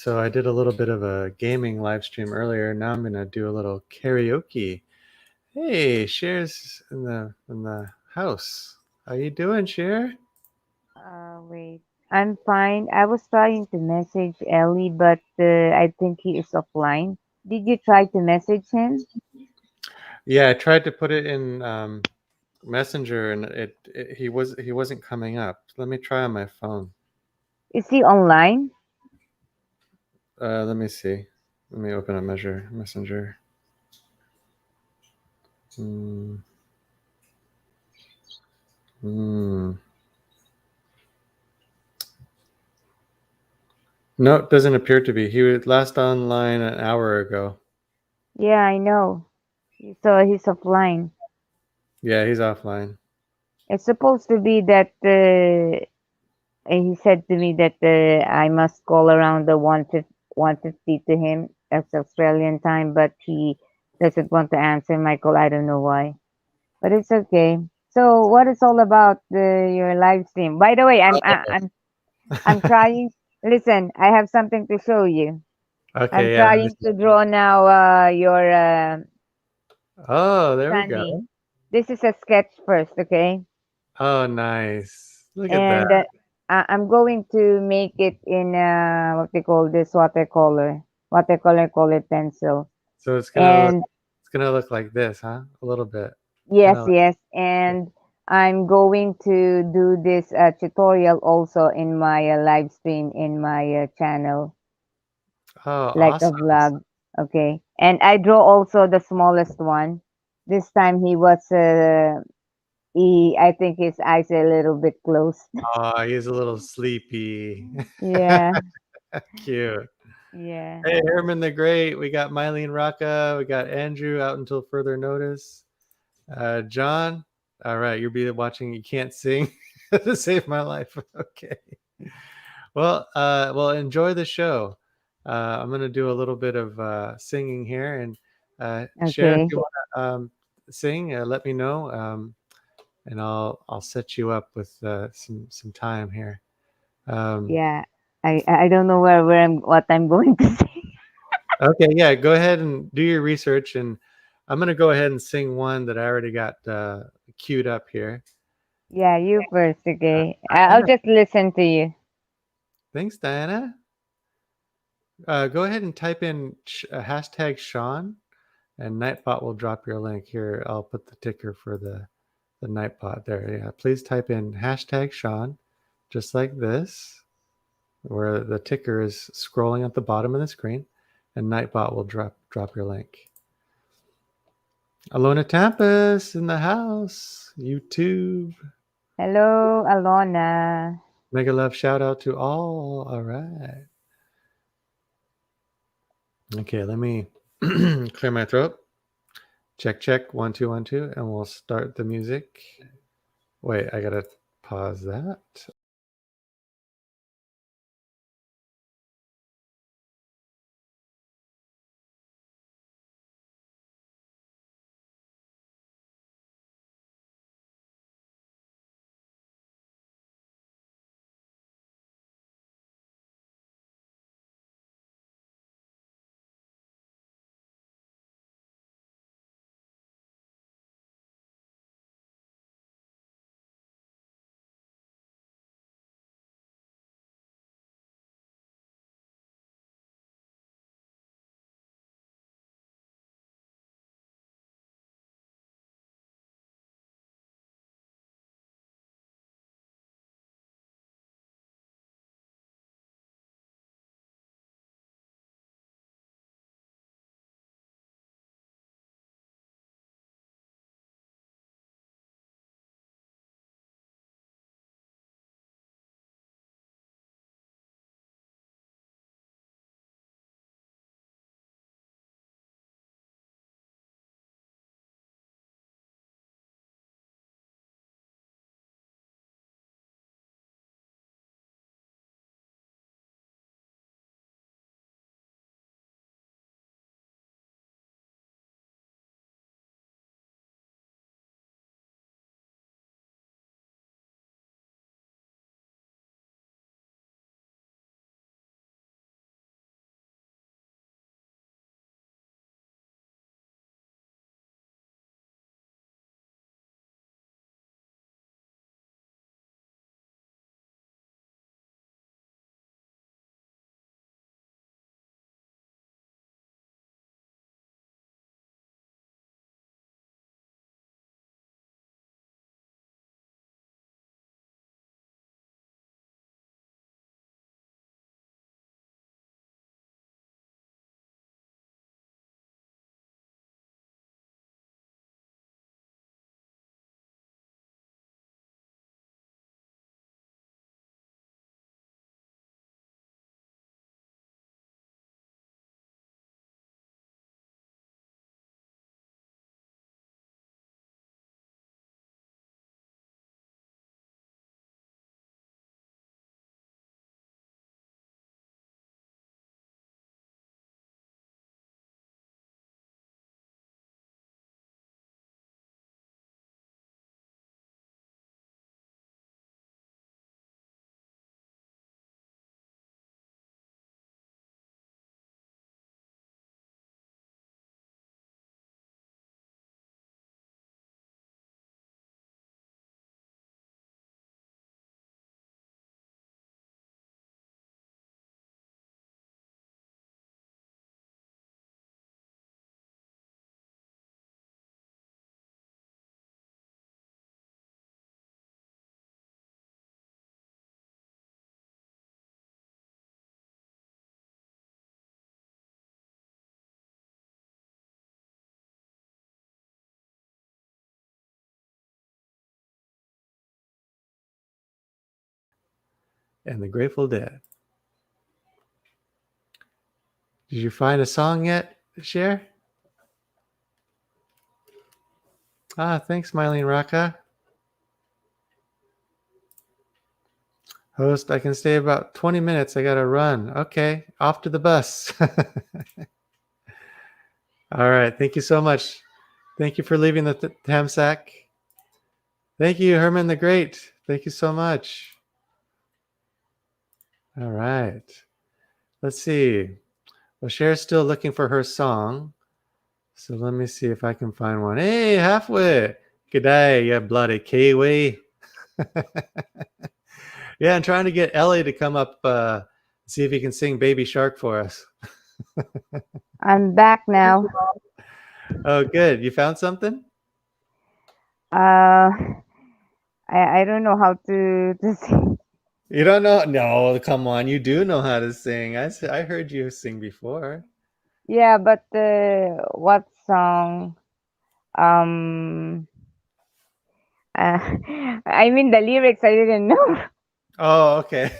So I did a little bit of a gaming live stream earlier. Now I'm gonna do a little karaoke. Hey, Cher's in the house. How you doing, Cher? Wait. I'm fine. I was trying to message Ellie, but I think he is offline. Did you try to message him? Yeah, I tried to put it in Messenger, and he wasn't coming up. Let me try on my phone. Is he online? Let me see. Let me open a measure Messenger. Hmm. Hmm. No, it doesn't appear to be. He was last online an hour ago. Yeah, I know. So he's offline. Yeah, he's offline. It's supposed to be that he said to me that I must call around the 150 to him. That's Australian time, but he doesn't want to answer my call. I don't know why. But it's okay. So what is all about your live stream? By the way, I'm trying. Listen, I have something to show you. I'm Okay, yeah. Let me trying see. to draw now your Oh, there we go. Sunny. This is a sketch first, okay? Oh, nice. Look at that. And I'm going to make it in what they call this watercolor, watercolor colored pencil. So And it's gonna look like this, huh? A little bit. Kind yes, of like, yes, and I'm going to do this tutorial also in my live stream in my channel, oh, like a awesome. vlog. Okay. And I draw also the smallest one. This time I think his eyes are a little bit closed. Oh, he's a little sleepy. Yeah, Cute. yeah. Hey, Herman the Great. We got Mylene Rocca. We got Andrew out until further notice. John. All right, you'll be watching. You can't sing to save my life. Okay. Well, enjoy the show. I'm gonna do a little bit of singing here, and Cher, if Okay. you want to sing, let me know, and I'll set you up with some time here. Um, Yeah. I don't know where I'm what I'm going to say. okay, yeah, go ahead and do your research, and I'm gonna go ahead and sing one that I already got queued up here. Yeah, you first, okay? I'll Diana, just listen to you. thanks, Diana. Go ahead and type in hashtag Sean, and Nightbot will drop your link here. I'll put the ticker for the Nightbot there. Yeah, please type in hashtag Sean, just like this, where the ticker is scrolling at the bottom of the screen, and Nightbot will drop your link. Alona Tampus in the house. YouTube. Hello, Alona. Mega love shout out to all. All right. Okay, let me clear my throat. Check, check. 1, 2, 1, 2. And we'll start the music. Wait, I gotta pause that. and the Grateful Dead. Did you find a song yet to share? Ah, thanks, Mylene Raka. Host, I can stay about 20 minutes. I gotta run. Okay, off to the bus. All right, thank you so much. Thank you for leaving the ham sack. Thank you, Herman the Great. Thank you so much. All right, let's see. Well, Cher's still looking for her song. So let me see if I can find one. Hey, halfway. Good day, you bloody Kiwi. Yeah, I'm trying to get Ellie to come up, see if he can sing Baby Shark for us. I'm back now. Oh, good. You found something? Uh, I don't know how to sing. You don't know? No, come on. You do know how to sing. I heard you sing before. Yeah, but what song? Um, uh, I mean the lyrics I didn't know. Oh, okay.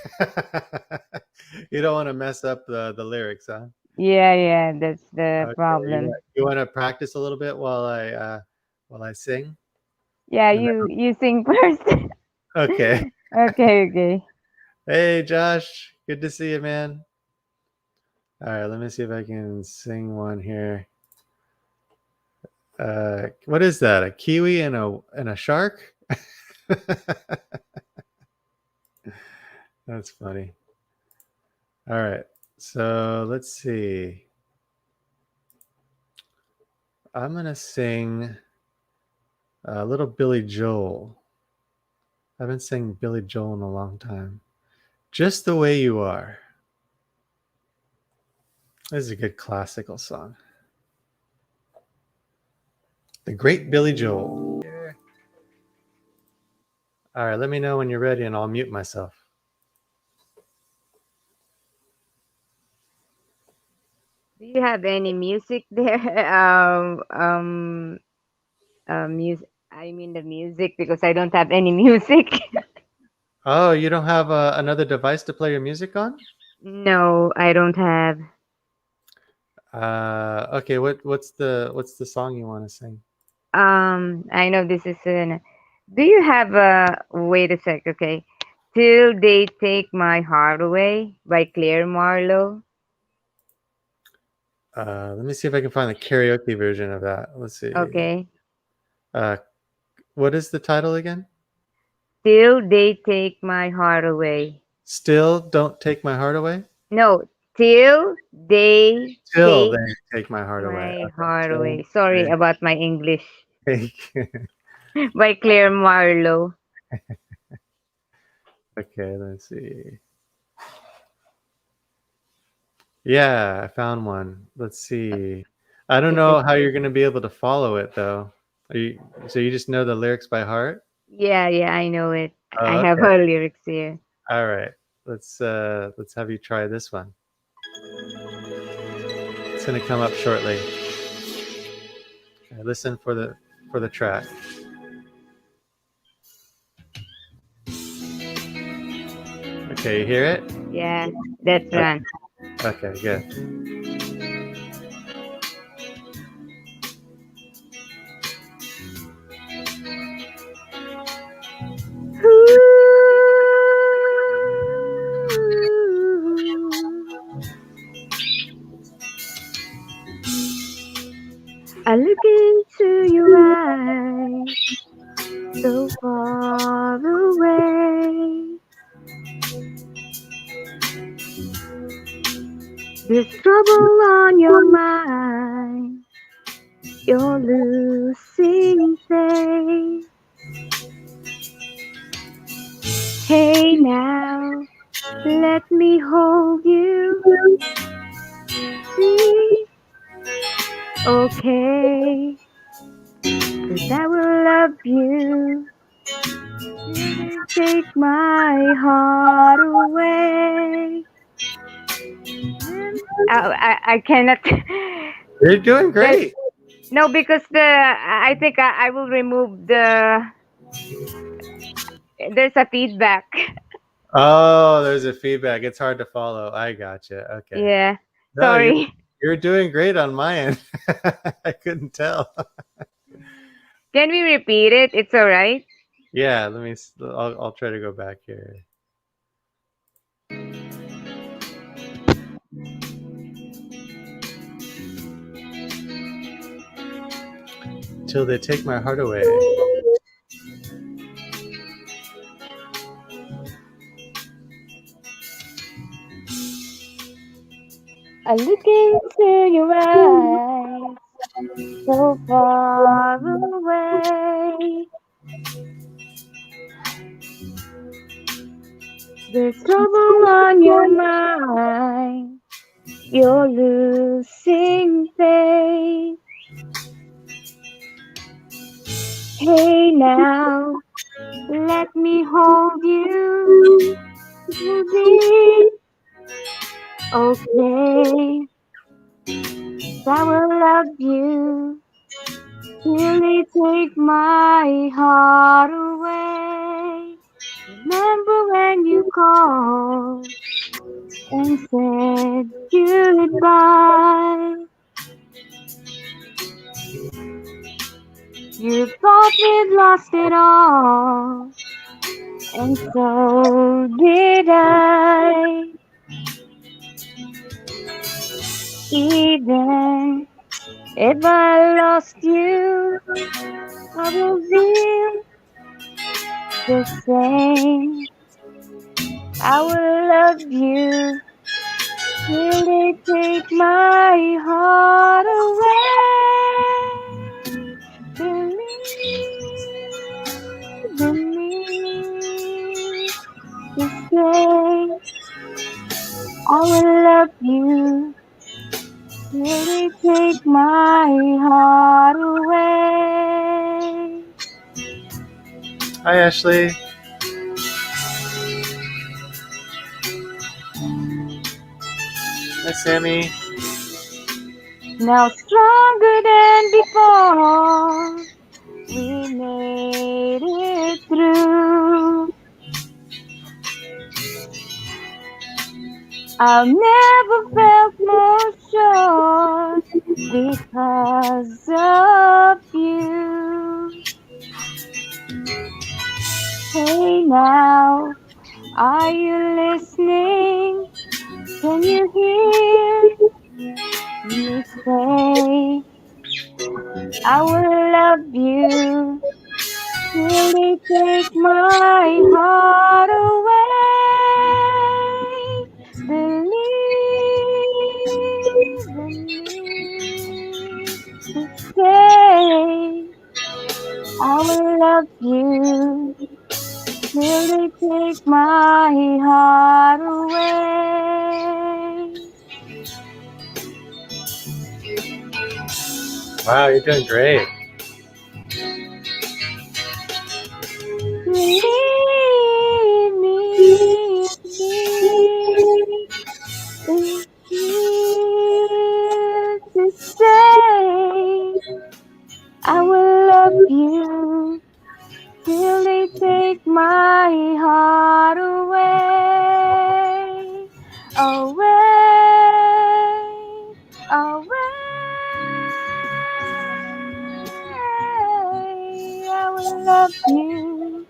You don't want to mess up the lyrics, huh? Yeah, yeah, that's the Okay. problem. You want to practice a little bit while I sing? Yeah, And you sing first. okay. Okay, okay. Hey, Josh. Good to see you, man. All right, let me see if I can sing one here. What is that? A kiwi and a shark? That's funny. All right. So let's see. I'm gonna sing a little Billy Joel. I haven't sung Billy Joel in a long time. Just the Way You Are. This is a good classical song. The Great Billy Joel. All right, let me know when you're ready and I'll mute myself. Do you have any music there? Music. I mean the music because I don't have any music. Oh, you don't have another device to play your music on? No, I don't have. Okay. What's the song you want to sing? I know this is an. Do you have a wait a sec? Okay, till they take my heart away by Claire Marlowe. Let me see if I can find the karaoke version of that. Let's see. Okay, Uh, what is the title again? till they take my heart away. Still, don't take my heart away. No, till they Till take they take my heart away. my Okay. heart Till away. Sorry they about my English. take. By Claire Marlowe. Okay. Let's see. Yeah, I found one. Let's see. I don't Is it? know how you're going to be able to follow it though. So you just know the lyrics by heart? Yeah, yeah, I know it. I Oh, have okay. her lyrics here. All right. Let's have you try this one. It's going to come up shortly. Okay, listen for the track. Okay, you hear it? Yeah, that's one. Okay, good. I look into your eyes, so far away. There's trouble on your mind, you're losing faith. Hey now, let me hold you. See, okay, 'cause I will love you till they take my heart away. I cannot. You're doing There's great. no because I think I will remove the. There's a feedback. Oh, there's a feedback. It's hard to follow. I gotcha. Okay. Yeah. No, Sorry. you're doing great on my end. I couldn't tell. Can we repeat it? It's all right. Yeah, I'll try to go back here. Till they take my heart away. I look into your eyes, so far away. There's trouble on your mind. You're losing faith. Hey now, let me hold you. You'll be okay. I will love you till they take my heart away. Remember when you called and said goodbye? You thought we'd lost it all, and so did I. Even if I lost you, I will feel the same. I will love you till they take my heart away. Believe in me to say I will love you till they take my heart away. Hi, Ashley. Hi, Sammy. Now stronger than before, we made it through. I've never felt more sure because of you. Hey now, are you listening? Can you hear me say, I will love you till they take my heart away. Believe in me to say I will love you till they take my heart away. Wow, you're doing great. Believe me is here to stay. I will love you till they take my heart away, away, away. I will love you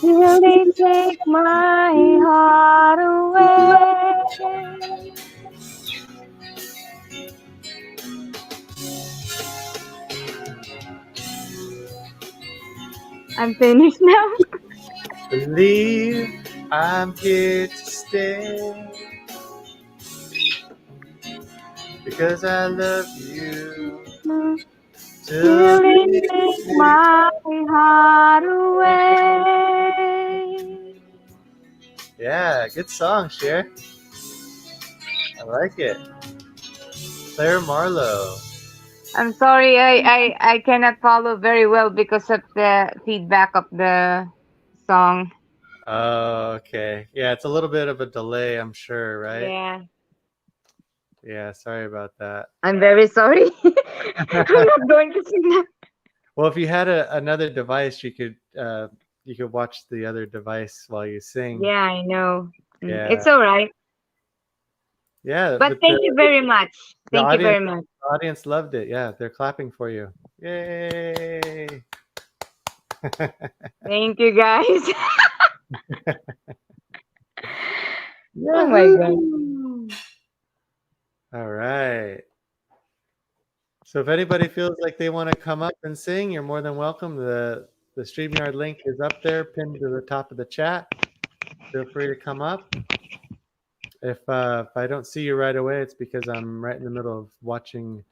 till they take my heart away. I'm finished now. Believe I'm here to stay because I love you till Till they the take my heart away. Yeah, good song, Cher. I like it. Claire Marlowe. I'm sorry, I cannot follow very well because of the feedback of the song. Oh, okay. Yeah, it's a little bit of a delay, I'm sure, right? Yeah, Yeah, sorry about that. I'm very sorry. I'm not going to sing that. Well, if you had another device, you could could watch the other device while you sing. Yeah, I know. Yeah, It's all right. yeah. But But thank you very much. the Thank you audience very much. the audience loved it. Yeah, they're clapping for you. Yay! Thank you, guys. Oh my God. Yahoo! All right. So if anybody feels like they want to come up and sing, you're more than welcome. The StreamYard link is up there, pinned to the top of the chat. Feel free to come up. If I don't see you right away, it's because I'm right in the middle of watching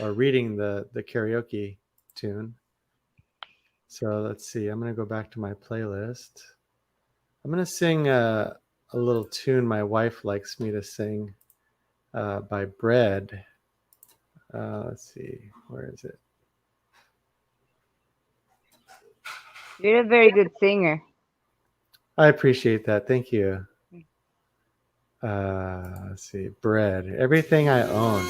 or reading the karaoke tune. So let's see. I'm gonna go back to my playlist. I'm gonna sing a little tune my wife likes me to sing by Bread. Let's see. Where is it? You're a very good singer. I appreciate that. Thank you. Let's see. Bread. Everything I own.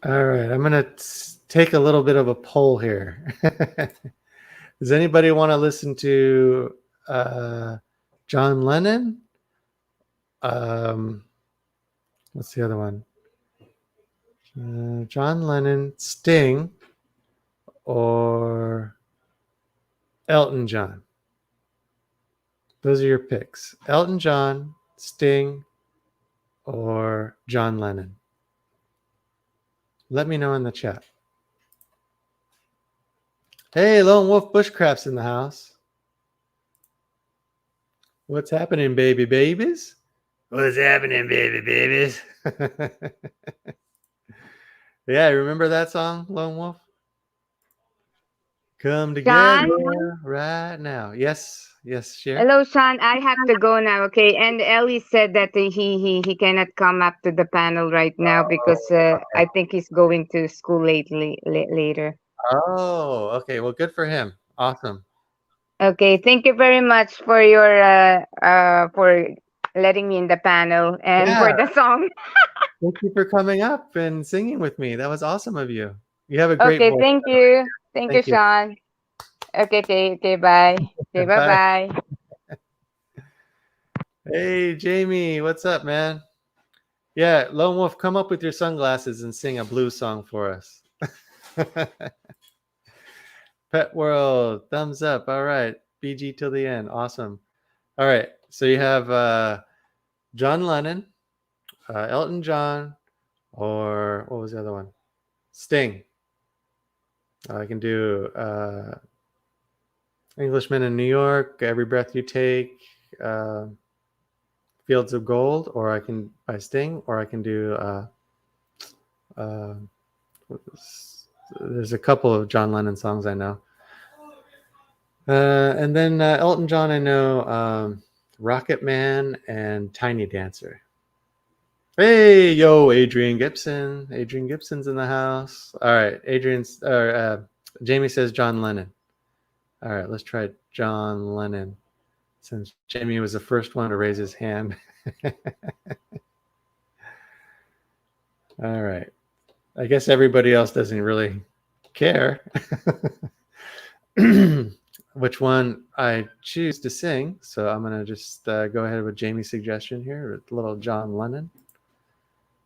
All right, I'm gonna take a little bit of a poll here. Does anybody want to listen to uh, John Lennon? Um, what's the other one? John Lennon, Sting, or Elton John? Those are your picks. Elton John, Sting, or John Lennon? Let me know in the chat. Hey, Lone Wolf Bushcraft's in the house. What's happening, baby babies? What's happening, baby babies? Yeah, remember that song, Lone Wolf? Come together Sean? right now. Yes, yes, Cher. Hello, Sean. I have to go now, okay? And Ellie said that he cannot come up to the panel right now because I think he's going to school later. Oh, okay. Well, good for him. Awesome. Okay, thank you very much for your for letting me in the panel and Yeah, for the song. thank you for coming up and singing with me. That was awesome of you. You have a great Okay, voice. thank you. Thank you, Thank you. Sean. Okay, bye. Okay, bye Bye. bye. Hey, Jamie, what's up, man? Yeah, Lone Wolf, come up with your sunglasses and sing a blues song for us. Pet World, thumbs up. All right. BG till the end. Awesome. All right. So you have John Lennon, Elton John, or what was the other one? Sting. I can do Englishman in New York, Every Breath You Take, uh, Fields of Gold, or I can by Sting, or I can do. Uh, there's a couple of John Lennon songs I know. And then Elton John, I know Rocket Man and Tiny Dancer. Hey, yo, Adrian Gibson. Adrian Gibson's in the house. All right, Jamie says John Lennon. All right, let's try John Lennon since Jamie was the first one to raise his hand. All right. I guess everybody else doesn't really care which one I choose to sing. So I'm going to just go ahead with Jamie's suggestion here, with little John Lennon.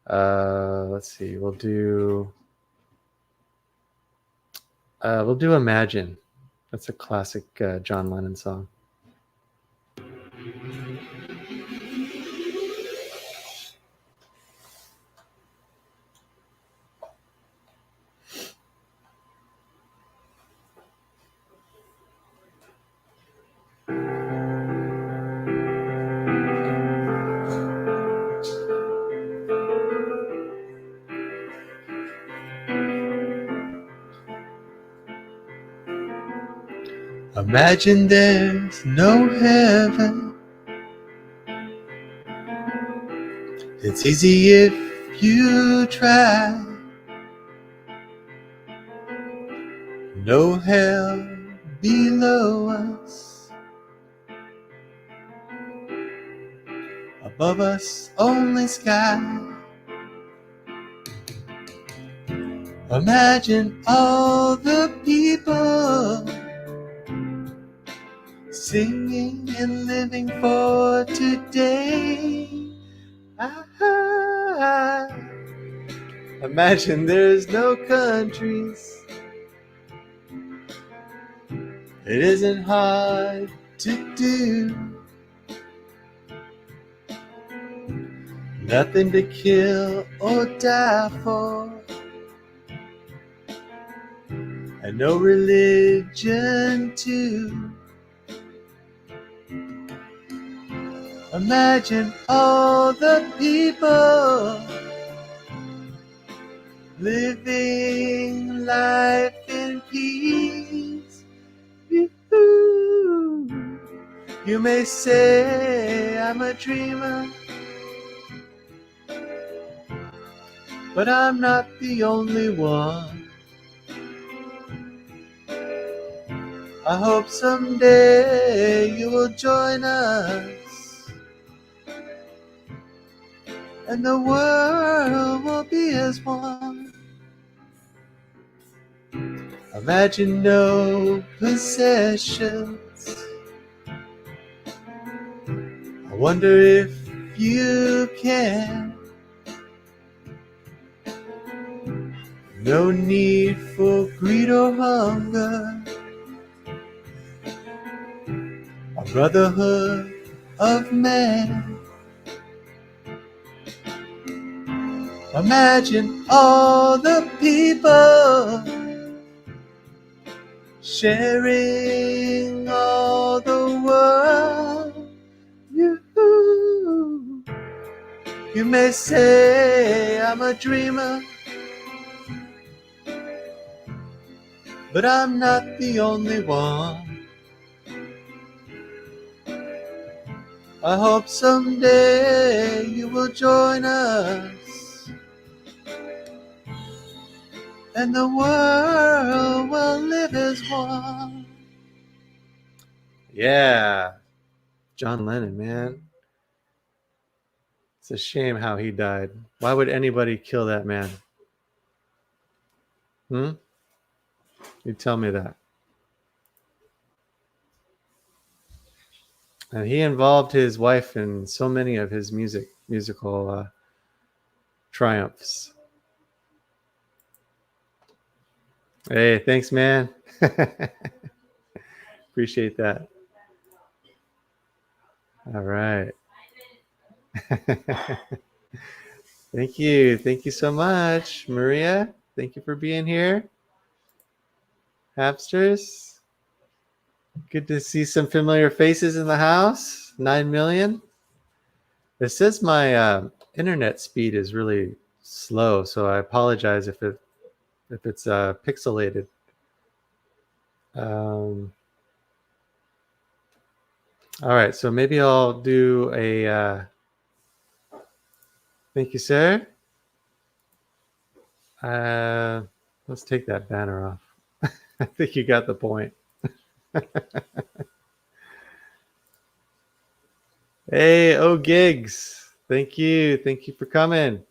Let's see. We'll do Imagine. That's a classic John Lennon song. Imagine there's no heaven. It's easy if you try. No hell below us. Above us, only sky. Imagine all the people singing and living for today. Ah, imagine there's no countries. It isn't hard to do. Nothing to kill or die for. And no religion too. Imagine all the people living life in peace. You may say I'm a dreamer, but I'm not the only one. I hope someday you will join us, and the world will be as one. Imagine no possessions. I wonder if you can. No need for greed or hunger. A brotherhood of man. Imagine all the people sharing all the world. You may say I'm a dreamer, but I'm not the only one. I hope someday you will join us, and the world will live as one. Yeah, John Lennon, man. It's a shame how he died. Why would anybody kill that man? You tell me that. And he involved his wife in so many of his musical triumphs. Hey, thanks, man. Appreciate that. All right. Thank you. Thank you so much, Maria. Thank you for being here. Hapsters. Good to see some familiar faces in the house. 9 million. It says my internet speed is really slow, so I apologize if it's pixelated. All right, so maybe I'll do a thank you, sir. Let's take that banner off. I think you got the point. Hey, oh gigs. Thank you. Thank you for coming.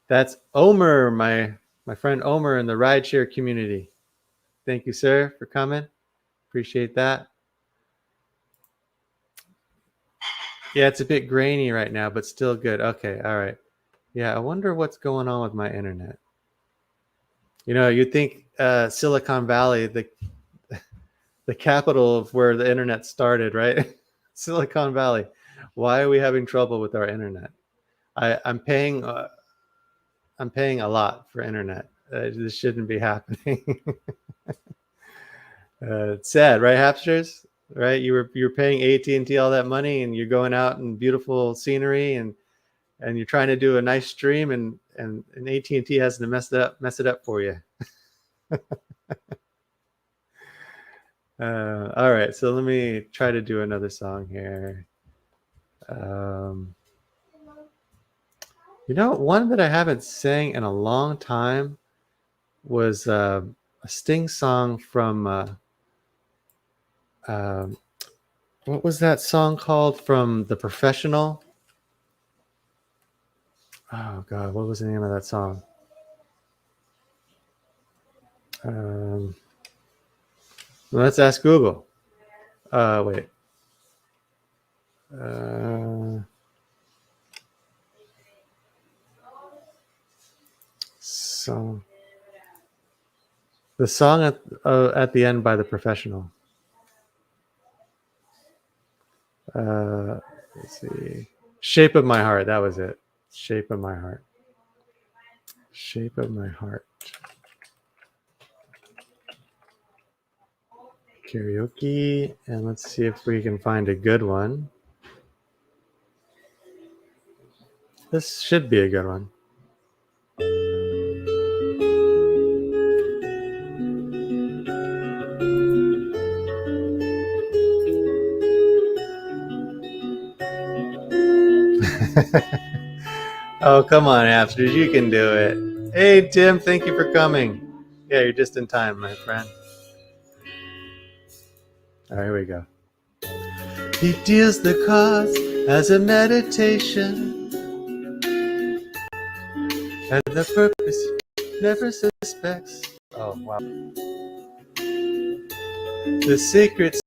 That's Omer, my friend Omer in the rideshare community. Thank you, sir, for coming. Appreciate that. Yeah, it's a bit grainy right now, but still good. Okay, all right. Yeah, I wonder what's going on with my internet. You know, you'd think Silicon Valley, the capital of where the internet started, right? Silicon Valley. Why are we having trouble with our internet? I'm paying a lot for internet. This shouldn't be happening. It's sad, right, Hapsters? Right? You're paying AT&T all that money, and you're going out in beautiful scenery, and you're trying to do a nice stream, and AT&T has to mess it up for you. All right, so let me try to do another song here. You know, one that I haven't sang in a long time was a Sting song from what was that song called from The Professional? Oh God, what was the name of that song? Let's ask Google. Wait. So the song at the end by The Professional. Let's see. Shape of My Heart. That was it. Shape of My Heart. Shape of My Heart. Karaoke. And let's see if we can find a good one. This should be a good one. Oh, come on, Appsters. You can do it. Hey, Tim. Thank you for coming. Yeah, you're just in time, my friend. All right, here we go. He deals the cards as a meditation, and the purpose never suspects. Oh, wow. The secrets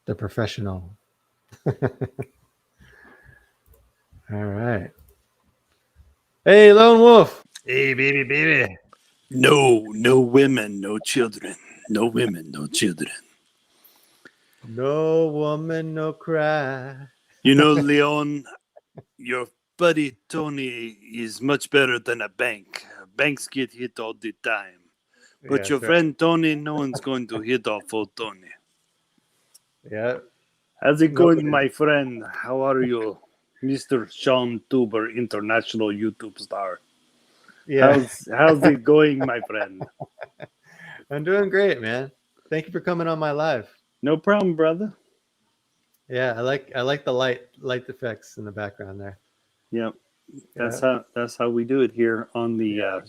the professional. All right. Hey, Lone Wolf. Hey, baby, baby. No, no women, no children. No women, no children. No woman, no cry. You know, Leon, your buddy Tony is much better than a bank. Banks get hit all the time. Yeah, But your that's right. friend Tony, no one's going to hit off of Tony. Yeah. How's it going, Nobody. my friend? How are you, Mr. Sean Tuber, international YouTube star? Yeah. How's it going, my friend? I'm doing great, man. Thank you for coming on my live. No problem, brother. Yeah, I like the light effects in the background there. Yep, Yeah. that's how we do it here on the Yeah.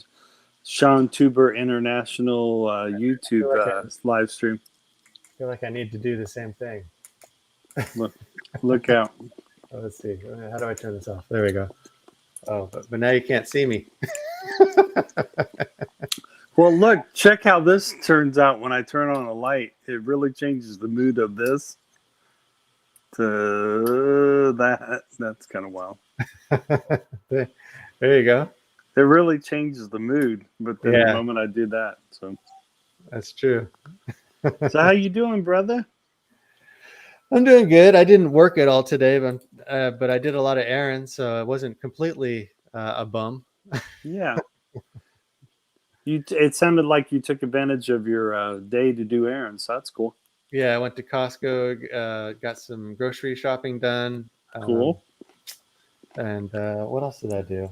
Sean Tuber International I feel YouTube like I live stream. feel like I need to do the same thing. Look, look out. Oh, let's see. How do I turn this off? There we go. Oh, but now you can't see me. Well, look, check how this turns out when I turn on a light. It really changes the mood of this to that. That's kind of wild. there, there you go. It really changes the mood, but then the Yeah, moment I do that, so that's true. how you doing, brother? I'm doing good. I didn't work at all today, but I did a lot of errands, so I wasn't completely a bum. Yeah, It sounded like you took advantage of your day to do errands. That's cool. Yeah, I went to Costco, got some grocery shopping done, Cool. and what else did I do?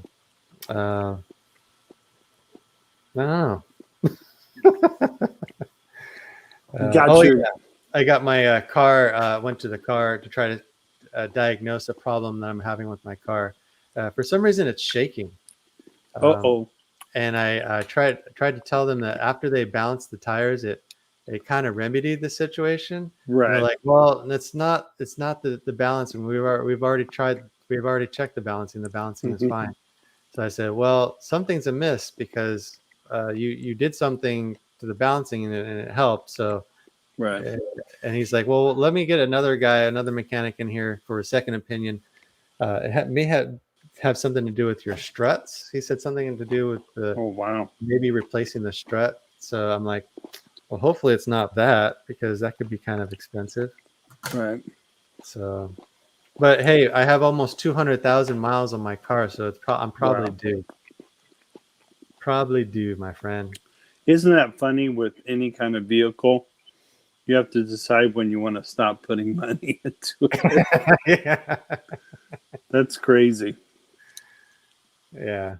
I don't know. Got Oh your yeah, I got my car. Went to the car to try to diagnose a problem that I'm having with my car. For some reason, it's shaking. Um, oh and I tried to tell them that after they balanced the tires, it kind of remedied the situation. And they're right. like, "Well, it's not the balancing. We've already checked the balancing. The balancing is fine." So I said, "Well, something's amiss because you did something to the balancing and it helped." So Right. uh, and he's like, "Well, let me get another mechanic in here for a second opinion. May have something to do with your struts." He said something to do with the Oh wow. maybe replacing the strut. So I'm like, well, hopefully it's not that because that could be kind of expensive. Right. So, but hey, I have almost 200,000 miles on my car, so I'm probably Wow. due. Probably due, my friend. Isn't that funny with any kind of vehicle? You have to decide when you want to stop putting money into it. Yeah. That's crazy. Yeah.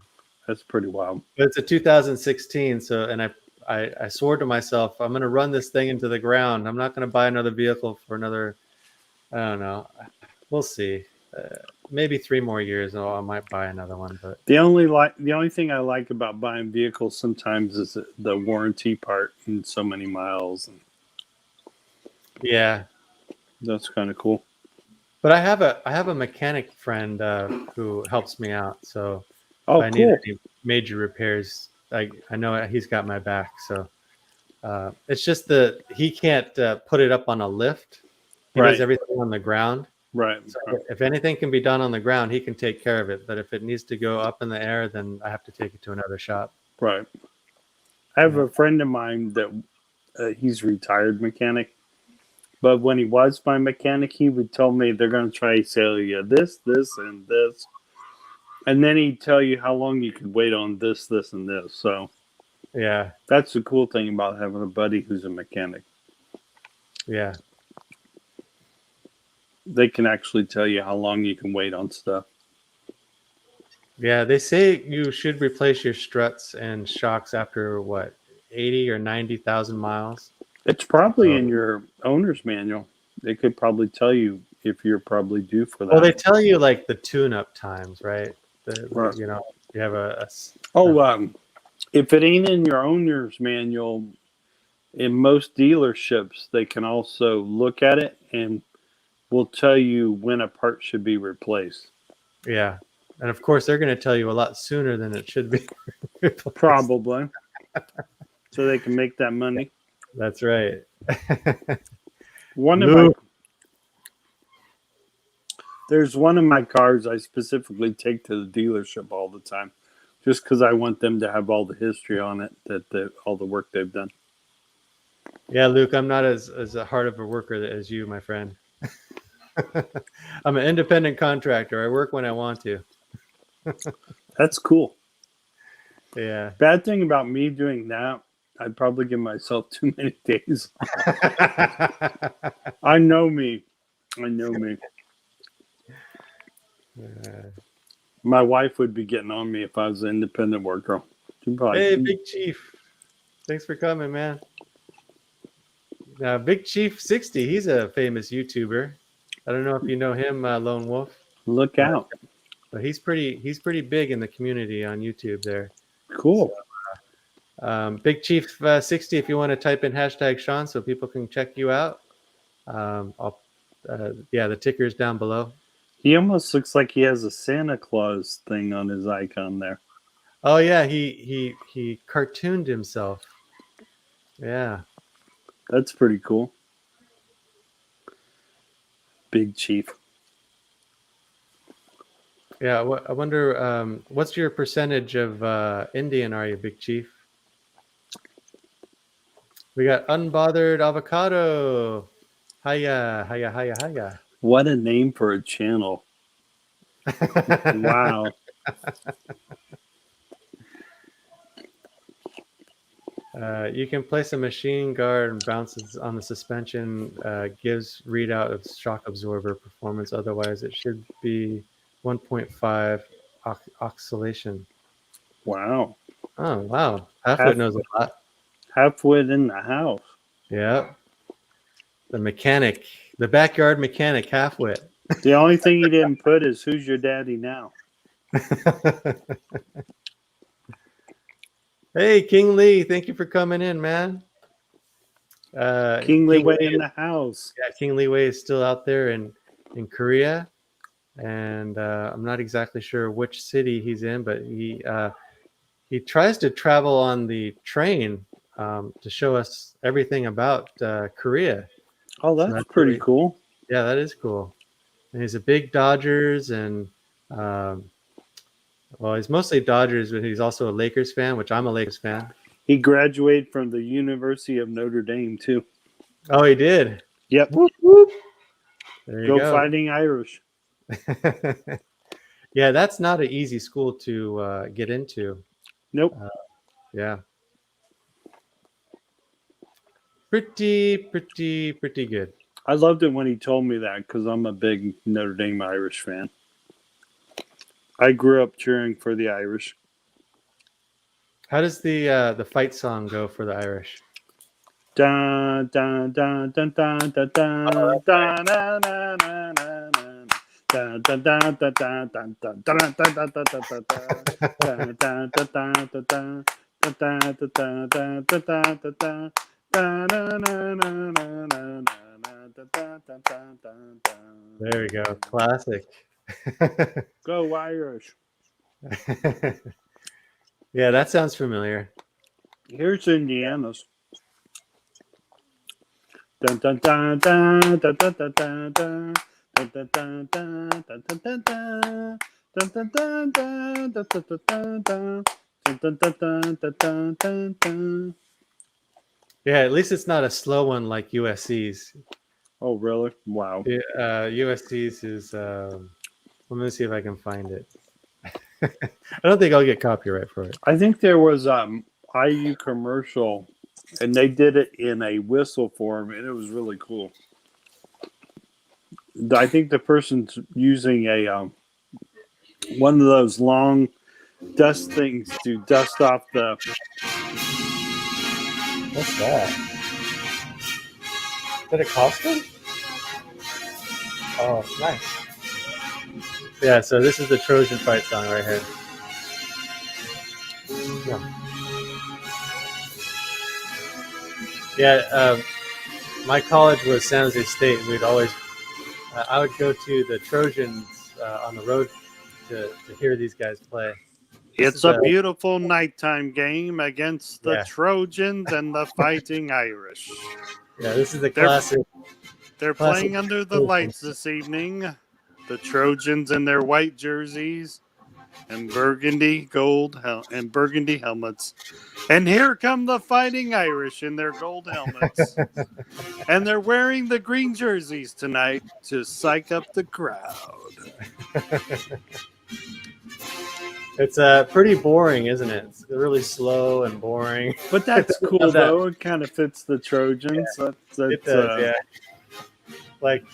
That's pretty wild. But it's a 2016, so and I swore to myself I'm going to run this thing into the ground. I'm not going to buy another vehicle for another. I don't know. We'll see. Maybe 3 more years, I might buy another one. But The only thing I like about buying vehicles sometimes is the warranty part and so many miles. And yeah, that's kind of cool. but I have a mechanic friend who helps me out. So if Oh, I need cool. any major repairs, I know he's got my back. So it's just that he can't put it up on a lift. He does Right. everything on the ground. Right. So if anything can be done on the ground, he can take care of it. But if it needs to go up in the air, then I have to take it to another shop. Right. I have Yeah. a friend of mine that he's retired mechanic, but when he was my mechanic, he would tell me they're going to try to sell you this, this, and this, and then he'd tell you how long you could wait on this, this, and this. So Yeah. that's the cool thing about having a buddy who's a mechanic. Yeah. They can actually tell you how long you can wait on stuff. Yeah. They say you should replace your struts and shocks after what, 80 or 90,000 miles. It's probably So, in your owner's manual. They could probably tell you if you're probably due for that. well, they tell you like the tune-up times, right? Right. You have Oh, if it ain't in your owner's manual, in most dealerships, they can also look at it and will tell you when a part should be replaced. yeah. And of course, they're going to tell you a lot sooner than it should be replaced. Probably. So they can make that money. That's right. One of Lou. There's one of my cars I specifically take to the dealership all the time, just because I want them to have all the history on it, all the work they've done. Yeah, Luke, I'm not as hard of a worker as you, my friend. I'm an independent contractor. I work when I want to. That's cool. Yeah. Bad thing about me doing that, I'd probably give myself too many days. I know me. My wife would be getting on me if I was an independent worker. Hey, Big Chief. Thanks for coming, man. Big Chief 60, he's a famous YouTuber. I don't know if you know him, Lone Wolf. Look out. But he's pretty big in the community on YouTube there. Cool. So, Big Chief 60, if you want to type in hashtag Sean so people can check you out. The ticker is down below. He almost looks like he has a Santa Claus thing on his icon there. Oh yeah, he cartooned himself. Yeah. That's pretty cool. Big Chief. Yeah, I wonder what's your percentage of Indian are you, Big Chief? We got Unbothered Avocado. Hiya. What a name for a channel. Wow. You can place a machine guard and bounces on the suspension, gives readout of shock absorber performance. Otherwise, it should be 1.5 oscillation. Wow. Oh, wow. Halfwit knows a lot. Halfwit in the house. Yeah. The mechanic, the backyard mechanic, Halfwit. The only thing he didn't put is who's your daddy now? Hey, King Lee, thank you for coming in, man. King Lee Way in the house. Yeah, King Lee Way is still out there in Korea. And I'm not exactly sure which city he's in, but he tries to travel on the train to show us everything about Korea. Oh, that's pretty cool. Yeah, that is cool. And he's a big Dodgers and well, he's mostly Dodgers, but he's also a Lakers fan, which I'm a Lakers fan. He graduated from the University of Notre Dame too. Oh, he did? Yep. Whoop, whoop. There you go. Fighting Irish. Yeah, that's not an easy school to get into. Nope. Yeah. Pretty good. I loved it when he told me that because I'm a big Notre Dame Irish fan. I grew up cheering for the Irish. How does the fight song go for the Irish? Dun dun dun dun dun dun dun dun dun dun dun dun dun dun There we go. Classic. Go Irish. Yeah, that sounds familiar. Here's Indiana's. Dun dun dun dun dun dun dun dun dun dun dun dun dun dun dun. Yeah, at least it's not a slow one like USC's. Oh, really? Wow. Yeah, USC's is. Let me see if I can find it. I don't think I'll get copyright for it. I think there was IU commercial, and they did it in a whistle form, and it was really cool. I think the person's using a one of those long dust things to dust off the. What's that? Is that a costume? Oh, nice. Yeah, so this is the Trojan fight song right here. Yeah, my college was San Jose State. We'd always, I would go to the Trojans on the road to hear these guys play. It's a beautiful nighttime game against the Trojans and the Fighting Irish. Yeah, this is the classic. They're playing under the lights this evening. the Trojans in their white jerseys and burgundy helmets. And here come the Fighting Irish in their gold helmets. And they're wearing the green jerseys tonight to psych up the crowd. It's pretty boring, isn't it? It's really slow and boring. But that's cool, though. It kind of fits the Trojans. Yeah, it does, yeah. Like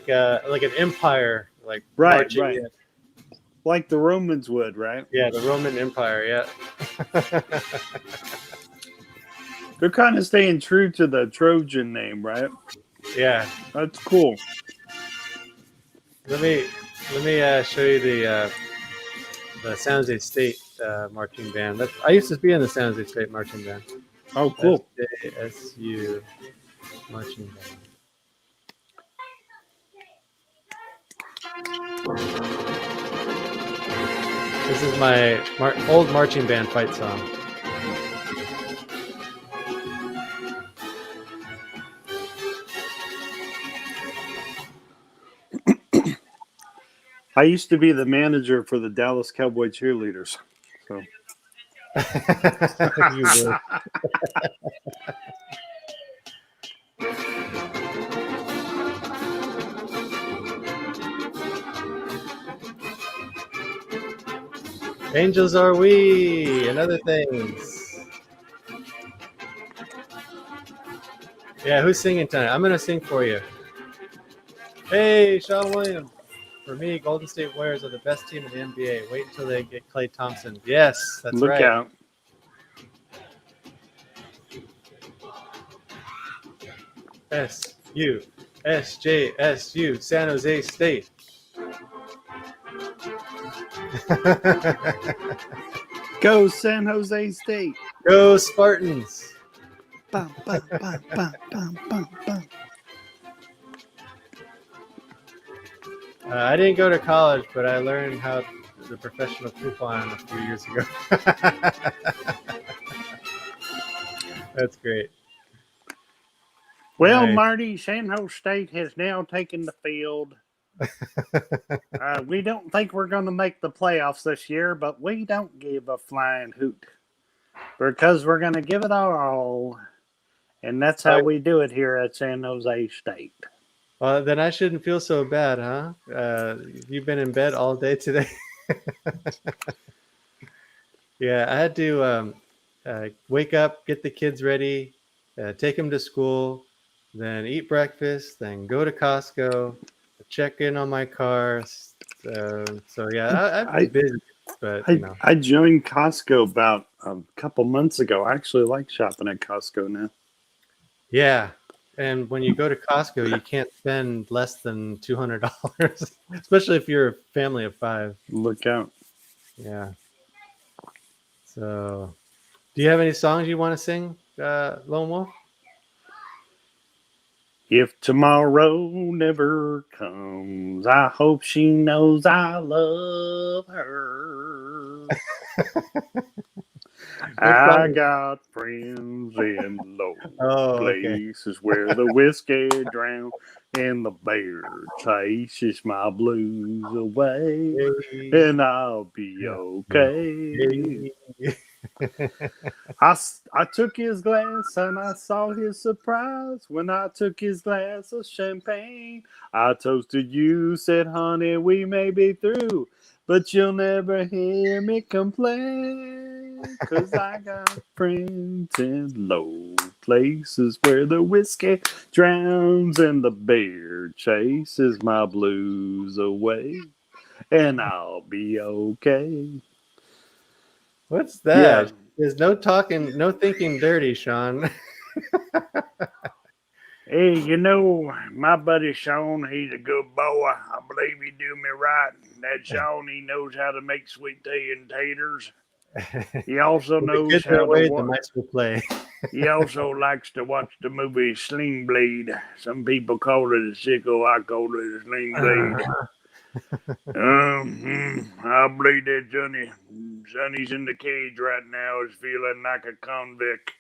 an empire, like right. In. Like the Romans would, right? Yeah, the Roman Empire, yeah. They're kind of staying true to the Trojan name, right? Yeah. That's cool. Let me show you the San Jose State marching band. I used to be in the San Jose State marching band. Oh, cool. SJSU marching band. This is my old marching band fight song. I used to be the manager for the Dallas Cowboy cheerleaders. So. You would. Angels are we and other things. Yeah, who's singing tonight? I'm gonna sing for you. Hey, Sean Williams. For me, Golden State Warriors are the best team in the NBA. Wait until they get Klay Thompson. Yes, that's right. Look out. SJSU, San Jose State. Go San Jose State. Go Spartans. Bum, bum, bum, bum, bum, bum, bum. I didn't go to college, but I learned how the professional coupon a few years ago. That's great. Well, Nice. Marty, San Jose State has now taken the field. We don't think we're going to make the playoffs this year, but we don't give a flying hoot because we're going to give it our all. And that's how we do it here at San Jose State. Well, then I shouldn't feel so bad, huh? You've been in bed all day today. Yeah, I had to wake up, get the kids ready, take them to school, then eat breakfast, then go to Costco, check in on my car. So yeah, I've been busy, but you know. I joined Costco about a couple months ago. I actually like shopping at Costco now. Yeah. And when you go to Costco, you can't spend less than $200, especially if you're a family of 5. Look out. Yeah. So, do you have any songs you want to sing, Lone Wolf? If tomorrow never comes, I hope she knows I love her. I got friends in low places where the whiskey drowns and the bear chases my blues away, and I'll be okay. I took his glass and I saw his surprise when I took his glass of champagne. I toasted you, said, honey, we may be through, but you'll never hear me complain, 'cause I got friends in low places where the whiskey drowns and the bear chases my blues away, and I'll be okay. What's that? Yeah. There's no talking, no thinking dirty, Sean. Hey, you know, my buddy Sean, he's a good boy. I believe he do me right. That Sean, he knows how to make sweet tea and taters. He also knows how to the mice will play. He also likes to watch the movie Sling Blade. Some people call it a sickle. I call it a sling blade. I believe that Sonny's in the cage right now is feeling like a convict.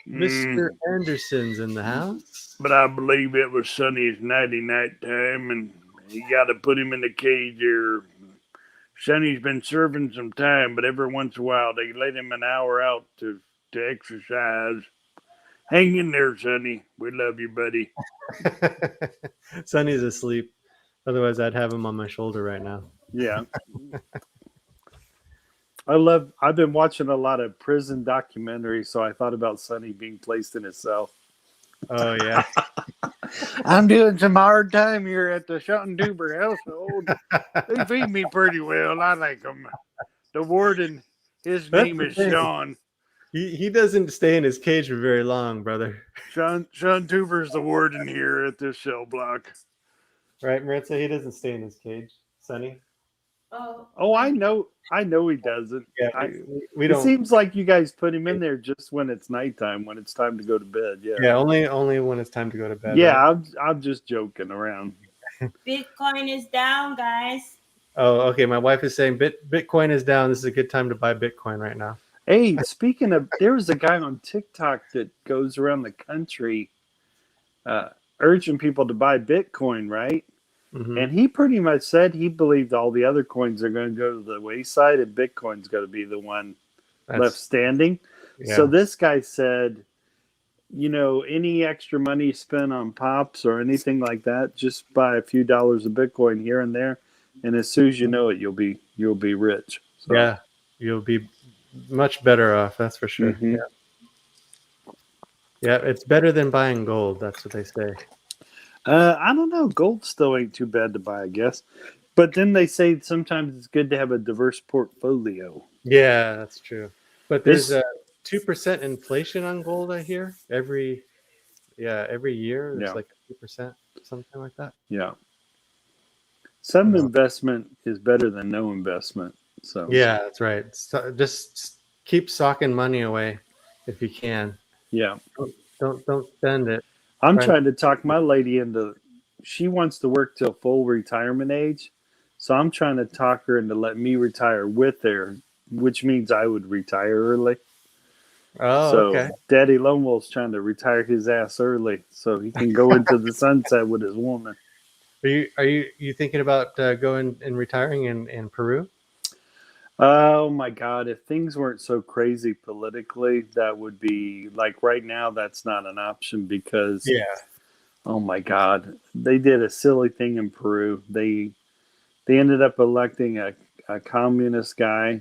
Mr. Anderson's in the house. But I believe it was Sonny's nighty-night time, and You got to put him in the cage here. Sonny's been serving some time, but every once in a while they let him an hour out to exercise. Hang in there, Sonny. We love you, buddy. Sonny's asleep. Otherwise, I'd have him on my shoulder right now. Yeah. I've been watching a lot of prison documentaries, so I thought about Sonny being placed in his cell. Oh, yeah. I'm doing some hard time here at the Schottentuber household. They feed me pretty well. I like them. The warden, his name is Sean. He doesn't stay in his cage for very long, brother. Sean Tuber's the warden here at this cell block. Right, Maritza? He doesn't stay in his cage. Sonny? Oh, I know he doesn't. Yeah, we it don't. seems like you guys put him in there just when it's nighttime, when it's time to go to bed. Yeah. Yeah, only when it's time to go to bed. Yeah, right? I'm just joking around. Bitcoin is down, guys. Oh, okay. My wife is saying Bitcoin is down. This is a good time to buy Bitcoin right now. Hey, speaking of, there was a guy on TikTok that goes around the country urging people to buy Bitcoin, right? Mhm. And he pretty much said he believed all the other coins are going to go to the wayside and Bitcoin's going to be the one left standing. Yeah. So this guy said, any extra money spent on pops or anything like that, just buy a few dollars of Bitcoin here and there, and as soon as you know it, you'll be rich. So, yeah, you'll be much better off. That's for sure. Mhm. Yeah, it's better than buying gold. That's what they say. I don't know. Gold still ain't too bad to buy, I guess. But then they say sometimes it's good to have a diverse portfolio. Yeah, that's true. But This- there's a 2% inflation on gold. I hear every year there's Yeah. like 2%, something like that. Yeah. Some Yeah. investment is better than no investment. So Yeah, that's right. So just keep socking money away if you can. yeah. Don't spend it. I'm Right. trying to talk my lady into. She wants to work till full retirement age, so I'm trying to talk her into let me retire with her, which means I would retire early. Oh, So okay. Daddy Lone Wolf's trying to retire his ass early so he can go into the sunset with his woman. Are you thinking about going and retiring in Peru? Oh my God! If things weren't so crazy politically, that would be like right now. That's not an option because oh my God, they did a silly thing in Peru. They ended up electing a communist guy,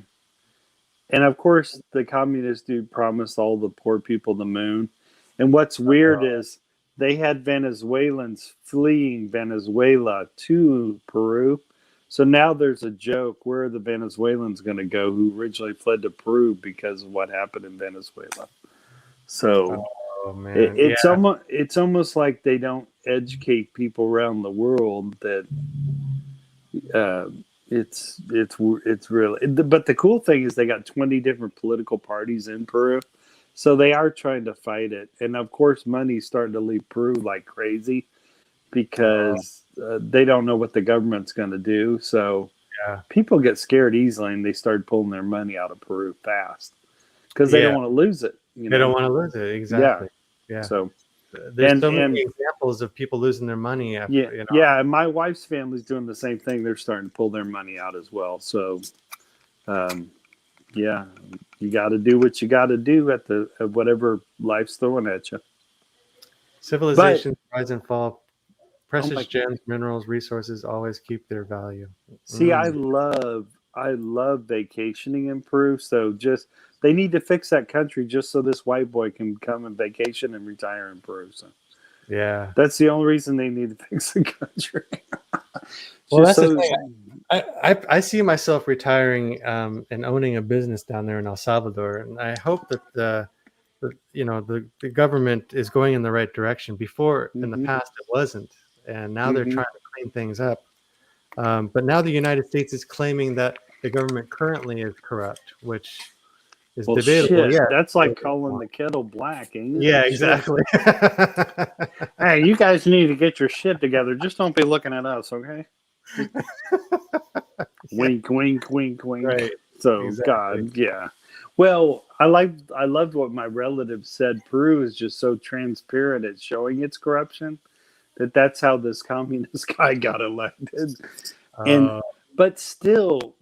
and of course, the communist dude promised all the poor people the moon. And what's weird is they had Venezuelans fleeing Venezuela to Peru. So now there's a joke: where are the Venezuelans going to go who originally fled to Peru because of what happened in Venezuela? So Oh man, it's almost like they don't educate people around the world that it's really. But the cool thing is they got 20 different political parties in Peru, so they are trying to fight it. And of course, money's starting to leave Peru like crazy because they don't know what the government's going to do. So people get scared easily, and they start pulling their money out of Peru fast because they don't want to lose it. They don't want to lose it. Exactly. Yeah. So there's so many examples of people losing their money. After, and my wife's family's doing the same thing. They're starting to pull their money out as well. So, you got to do what you got to do at whatever life's throwing at you. Civilizations rise and fall. Precious gems, minerals, resources always keep their value. See, I love vacationing in Peru. So they need to fix that country just so this white boy can come and vacation and retire in Peru. So yeah, that's the only reason they need to fix the country. Well, that's the thing. I see myself retiring and owning a business down there in El Salvador, and I hope that the government is going in the right direction. Before, in the past, it wasn't, and now they're trying to clean things up. But now the United States is claiming that the government currently is corrupt, which is debatable. Shit. Yeah, that's like calling the kettle black, ain't it? Yeah, exactly. Hey, you guys need to get your shit together. Just don't be looking at us, okay? Wink, wink, wink, wink. Right. So, exactly. God, yeah. Well, I loved what my relative said. Peru is just so transparent at showing its corruption that's how this communist guy got elected. And Uh, but still,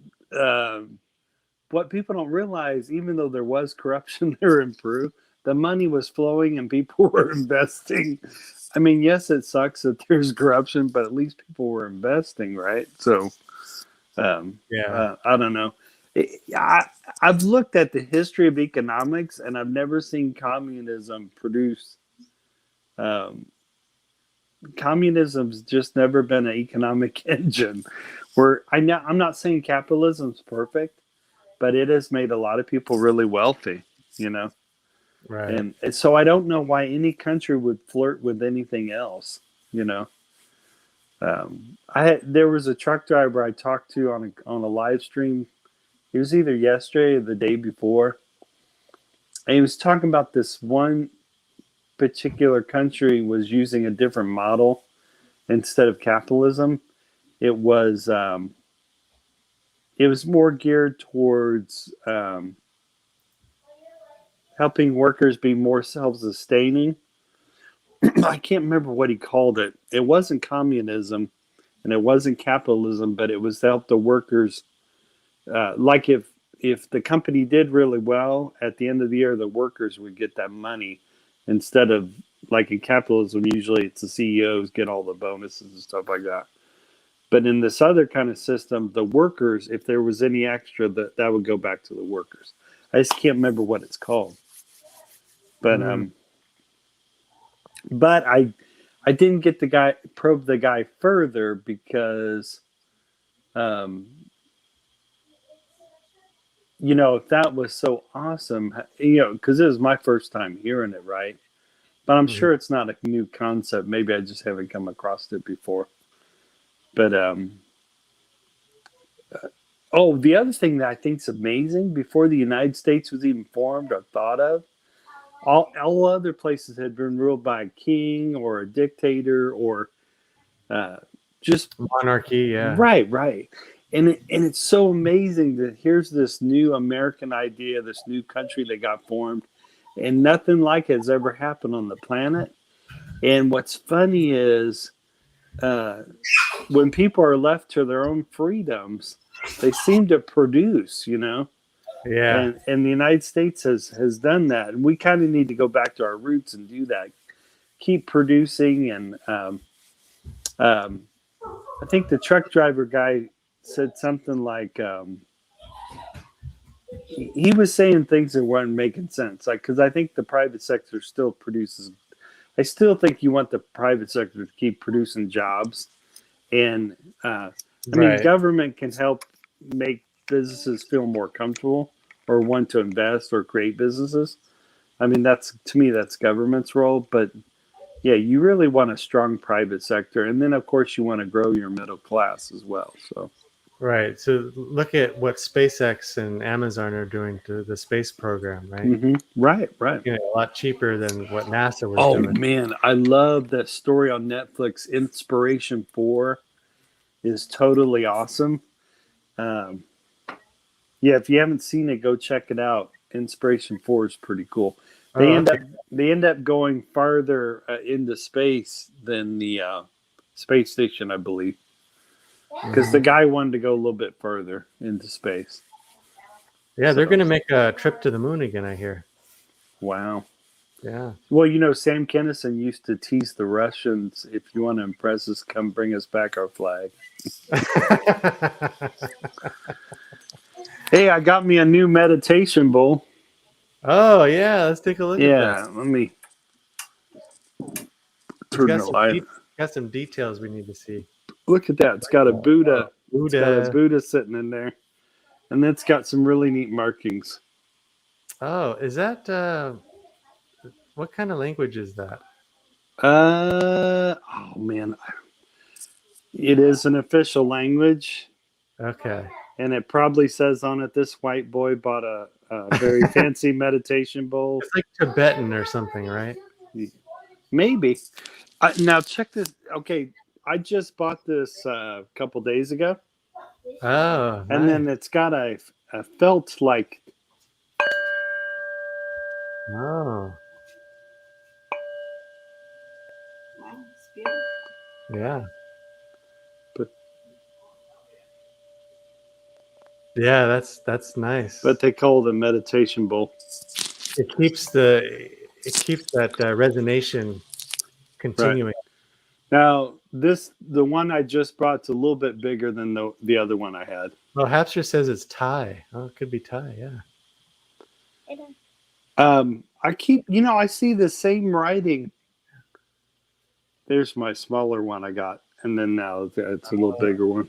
what people don't realize, even though there was corruption there in Peru, the money was flowing and people were investing. I mean, yes, it sucks that there's corruption, but at least people were investing, right? So, yeah. I don't know. I've looked at the history of economics, and I've never seen communism produce. Um, Communism's just never been an economic engine. I'm not saying capitalism's perfect, but it has made a lot of people really wealthy, you know. Right. And so I don't know why any country would flirt with anything else, you know. There was a truck driver I talked to on a live stream. It was either yesterday or the day before, and he was talking about this one particular country was using a different model instead of capitalism. It was more geared towards helping workers be more self-sustaining. I can't remember what he called it. It wasn't communism and it wasn't capitalism, but it was to help the workers. Like if the company did really well at the end of the year, the workers would get that money instead of like in capitalism. Usually, it's the CEOs get all the bonuses and stuff like that. But in this other kind of system, the workers, if there was any extra, that would go back to the workers. I just can't remember what it's called. But Mm. but I didn't get probe the guy further because you know, if that was so awesome, you know, because it was my first time hearing it, right? But I'm Mhm. sure it's not a new concept. Maybe I just haven't come across it before. But oh, the other thing that I think is amazing, before the United States was even formed or thought of, all other places had been ruled by a king or a dictator or uh, just Monarchy. Yeah. right. And it's so amazing that here's this new American idea, this new country that got formed, and nothing like it has ever happened on the planet. And what's funny is uh, when people are left to their own freedoms, they seem to produce, you know. Yeah. And the United States has done that, and we kind of need to go back to our roots and do that. Keep producing, and um, I think the truck driver guy said something like he was saying things that weren't making sense. Like, because I think the private sector still produces. I still think you want the private sector to keep producing jobs, and I mean, Right. government can help make businesses feel more comfortable or want to invest or create businesses. I mean, that's to me that's government's role, but yeah, you really want a strong private sector, and then of course you want to grow your middle class as well. So Right. So look at what SpaceX and Amazon are doing to the space program, right? right. You know, a lot cheaper than what NASA was Oh doing. man, I love that story on Netflix. Inspiration 4 is totally awesome. Um, yeah, if you haven't seen it, go check it out. Inspiration 4 is pretty cool. They Oh, end okay. up they end up going farther into space than the space station, I believe, because the Mhm. guy wanted to go a little bit further into space. Yeah, they're going So to make a trip to the moon again, I hear. wow. Yeah. Well, you know, Sam Kinison used to tease the Russians, if you want to impress us, come bring us back our flag. Hey, I got me a new meditation bowl. Oh, yeah. Let's take a look at that. Yeah, let me It's turn the light. got some details we need to see. Look at that. It's got a Oh, Buddha. It's got a Buddha. Buddha sitting in there. And it's got some really neat markings. Oh, is that what kind of language is that? Oh man. It is an official language. Okay. And it probably says on it, this white boy bought a very fancy meditation bowl. It's like Tibetan or something, right? Maybe. Now check this. Okay, I just bought this a couple days ago, Oh, and nice. then it's got a felt like. Oh. Yeah. But Yeah, that's nice. they call it a meditation bowl. It keeps that resonation continuing. Now, the one I just brought is a little bit bigger than the other one I had. Well, Hapster says it's Thai. Oh, it could be Thai. Yeah. I see the same writing. There's my smaller one I got, and then now it's a little bigger one.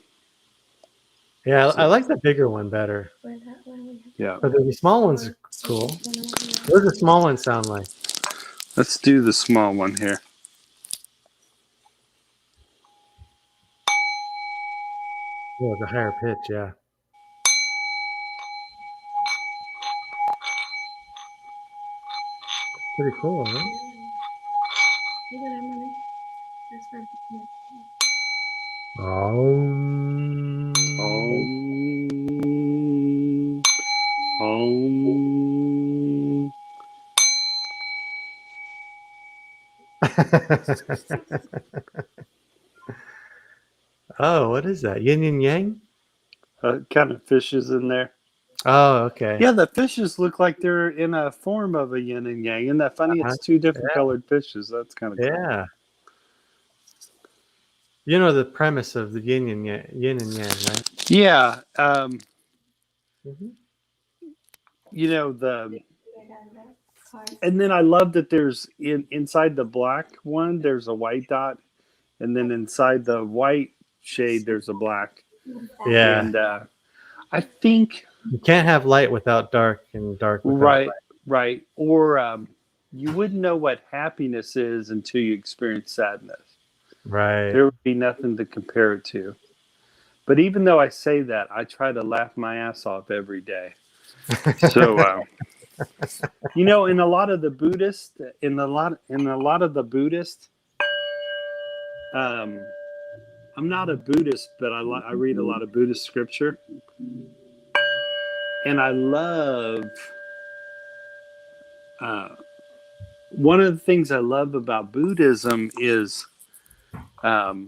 Yeah, I like the bigger one better. Yeah. But the small ones are cool. What does the small one sound like? Let's do the small one here. Oh, the higher pitch, yeah. Pretty cool, huh? Om. Om. Oh, what is that? Yin and yang? Kind of fishes in there. Oh, okay. Yeah, the fishes look like they're in a form of a yin and yang. Isn't that funny? It's two different colored fishes. That's kind of cool. Yeah. You know the premise of the yin and yang, right? Yeah. Mm-hmm. And then I love that there's inside the black one, there's a white dot, and then inside the white shade, there's a black. Yeah. And I think you can't have light without dark, and dark without light. Right. Or you wouldn't know what happiness is until you experience sadness. Right. There would be nothing to compare it to. But even though I say that, I try to laugh my ass off every day. So, in a lot of the Buddhists, I'm not a Buddhist, but I read a lot of Buddhist scripture, and I love. One of the things I love about Buddhism is the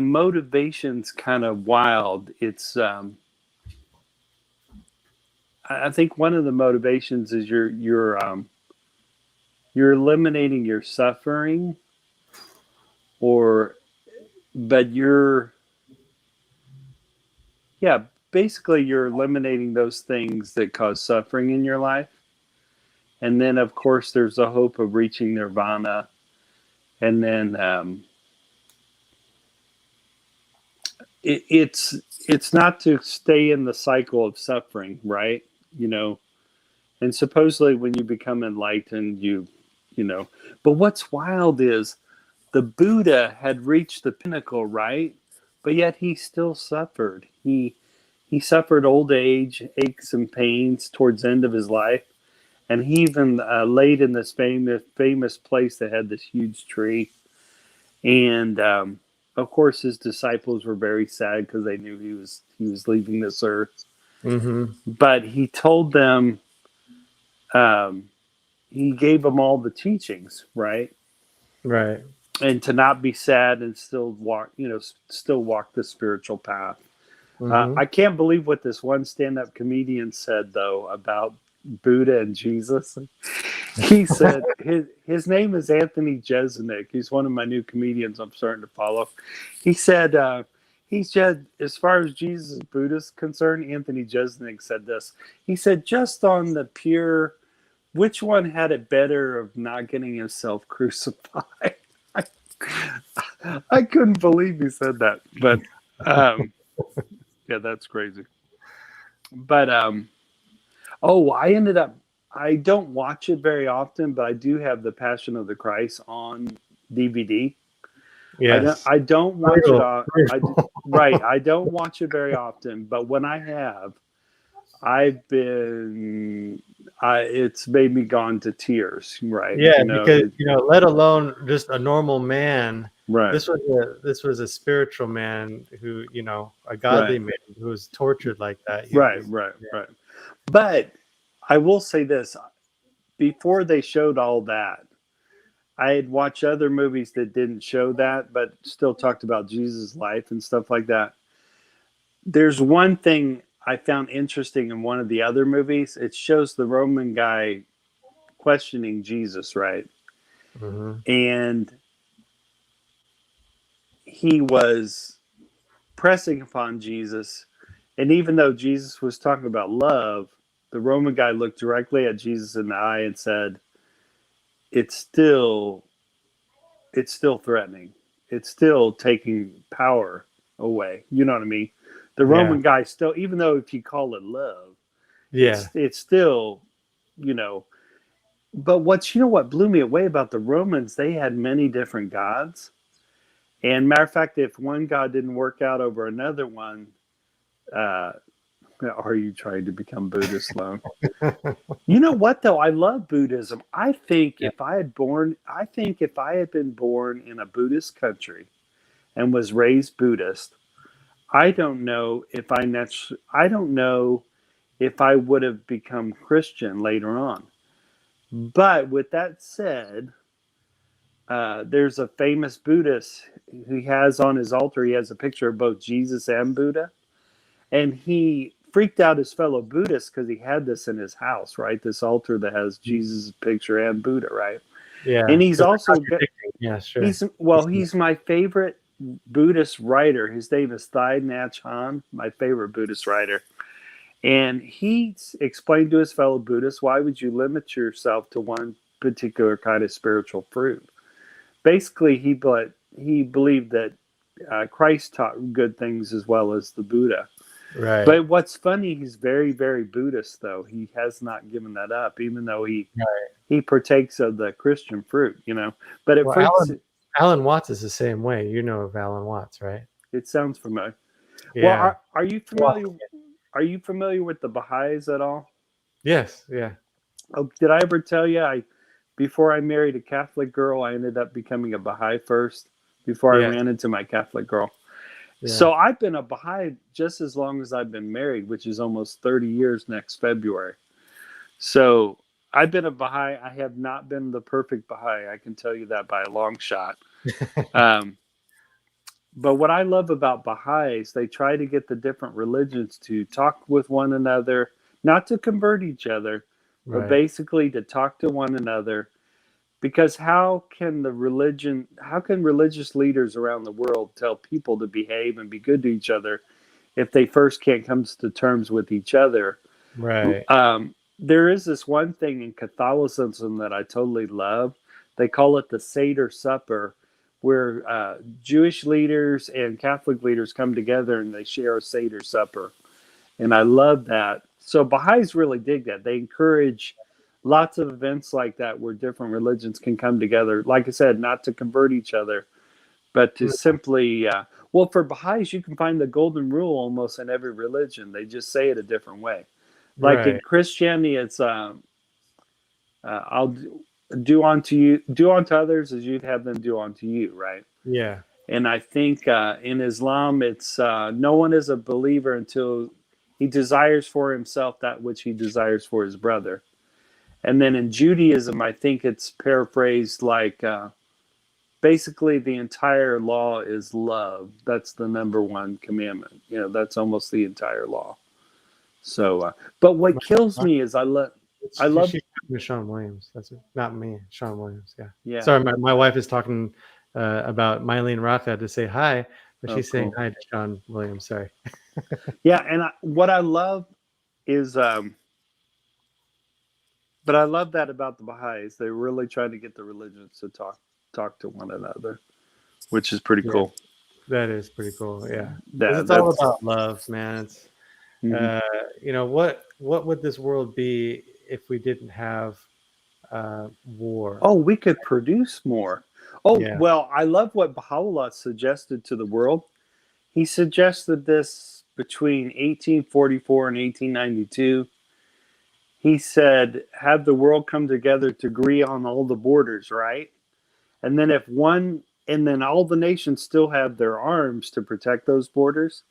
motivation's kind of wild. It's I think one of the motivations is you're eliminating your suffering, basically you're eliminating those things that cause suffering in your life. And then, of course, there's the hope of reaching nirvana. And then it's not to stay in the cycle of suffering, right? And supposedly when you become enlightened, but what's wild is the Buddha had reached the pinnacle, right? But yet he still suffered. He suffered old age, aches and pains towards the end of his life. And he even laid in this famous place that had this huge tree. And of course, his disciples were very sad because they knew he was leaving this earth. Mm-hmm. But he told them, he gave them all the teachings, right? Right. And to not be sad and still walk the spiritual path. Mm-hmm. I can't believe what this one stand-up comedian said though about Buddha and Jesus. He said his name is Anthony Jeselnik. He's one of my new comedians I'm starting to follow. He said as far as Jesus and Buddha is concerned, Anthony Jeselnik said this. He said just on the pure, which one had it better of not getting himself crucified? I couldn't believe he said that, but yeah, that's crazy. But I don't watch it very often, but I do have The Passion of the Christ on DVD. Yes. I don't watch it. I don't watch it very often, but when I have, it's made me gone to tears, right? Yeah, because let alone just a normal man. Right. This was a spiritual man who, a godly man who was tortured like that. Right. But I will say this: before they showed all that, I had watched other movies that didn't show that, but still talked about Jesus' life and stuff like that. There's one thing I found interesting in one of the other movies. It shows the Roman guy questioning Jesus, right? Mm-hmm. And he was pressing upon Jesus. And even though Jesus was talking about love, the Roman guy looked directly at Jesus in the eye and said, it's still threatening. It's still taking power away. You know what I mean? The Yeah. Roman guy still, even though if you call it love, Yeah. it's still, you know. But what blew me away about the Romans, they had many different gods. And matter of fact, if one god didn't work out over another one, uh, are you trying to become Buddhist, Sloan? You know what though? I love Buddhism. I think Yeah. if I had been born in a Buddhist country and was raised Buddhist, I don't know if I would have become Christian later on. But with that said, there's a famous Buddhist who has on his altar. He has a picture of both Jesus and Buddha, and he freaked out his fellow Buddhists because he had this in his house, right? This altar that has Jesus' picture and Buddha, right? Yeah. And he's 'Cause they're also contradicting. Yeah, sure. he's my favorite Buddhist writer. His name is Thai Nhat Hanh, my favorite Buddhist writer. And he explained to his fellow Buddhists, why would you limit yourself to one particular kind of spiritual fruit? Basically, he believed that Christ taught good things as well as the Buddha. Right. But what's funny, he's very, very Buddhist, though. He has not given that up, even though he partakes of the Christian fruit, you know. But it freaks. Alan Watts is the same way. You know of Alan Watts, right? It sounds familiar. Yeah. Well, are you familiar? Are you familiar with the Baha'is at all? Yes. Yeah. Oh, did I ever tell you before I married a Catholic girl, I ended up becoming a Baha'i first before I Yes. ran into my Catholic girl. Yeah. So I've been a Baha'i just as long as I've been married, which is almost 30 years next February. So I've been a Baha'i. I have not been the perfect Baha'i. I can tell you that by a long shot. But what I love about Baha'is, they try to get the different religions to talk with one another, not to convert each other, but Right. basically to talk to one another. Because how can religious leaders around the world tell people to behave and be good to each other if they first can't come to terms with each other? Right. There is this one thing in Catholicism that I totally love. They call it the Seder Supper, where Jewish leaders and Catholic leaders come together and they share a Seder Supper. And I love that. So Baha'is really dig that. They encourage lots of events like that where different religions can come together. Like I said, not to convert each other, but to simply, well, for Baha'is, you can find the golden rule almost in every religion. They just say it a different way. Like in Right. Christianity, it's I'll do unto others as you'd have them do unto you, right? Yeah. And I think in Islam, it's no one is a believer until he desires for himself that which he desires for his brother. And then in Judaism, I think it's paraphrased like basically the entire law is love. That's the number one commandment. You know, that's almost the entire law. So, but what kills me is I love. She's Sean Williams. That's it. Not me. Sean Williams. Yeah. Yeah. Sorry, my wife is talking about Mylene Rafa to say hi, but she's saying cool. hi to Sean Williams. Sorry. Yeah, and what I love is, but I love that about the Baha'is. They really try to get the religions to talk to one another, which is pretty cool. That is pretty cool. Yeah. Yeah, It's all about love, man. It's mm-hmm. What would this world be if we didn't have war? Oh, we could produce more. Oh, yeah. Well, I love what Baha'u'llah suggested to the world. He suggested this between 1844 and 1892. He said, have the world come together to agree on all the borders, right? And then then all the nations still have their arms to protect those borders.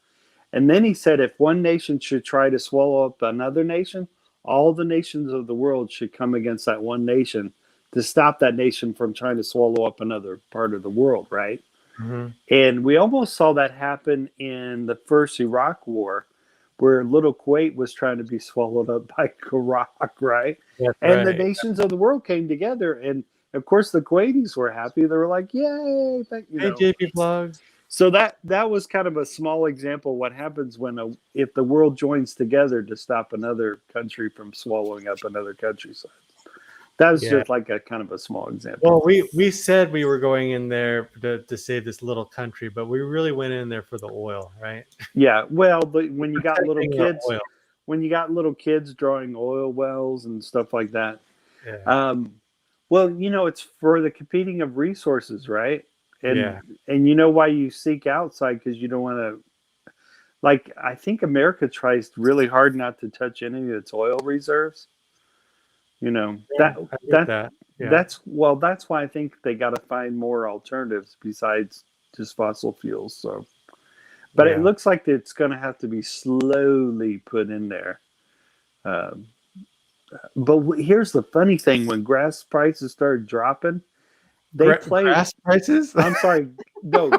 And then he said, if one nation should try to swallow up another nation, all the nations of the world should come against that one nation to stop that nation from trying to swallow up another part of the world, right? Mm-hmm. And we almost saw that happen in the first Iraq war, where little Kuwait was trying to be swallowed up by Iraq, right? That's And the right. nations of the world came together, and of course the Kuwaitis were happy. They were like, "Yay!" But, Hey, JP Vlog. so that was kind of a small example of what happens when if the world joins together to stop another country from swallowing up another countryside. That was Yeah. just like a kind of a small example. Well, we said we were going in there to save this little country, but we really went in there for the oil, right? Yeah, well, but when you got little Protecting our kids, oil. when you got little kids drawing oil wells and stuff like that, Yeah. well, it's for the competing of resources, right? Yeah. And you know why you seek outside, because you don't want to. Like, I think America tries really hard not to touch any of its oil reserves. Yeah, that I get that that. Yeah. that's why I think they got to find more alternatives besides just fossil fuels. So, but it Yeah. looks like it's going to have to be slowly put in there. But here's the funny thing: when gas prices started dropping, they played. Grass prices? I'm sorry, no,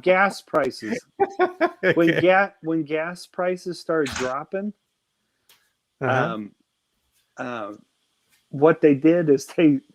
gas prices. When Okay. when gas prices started dropping, Uh-huh. uh, what they did is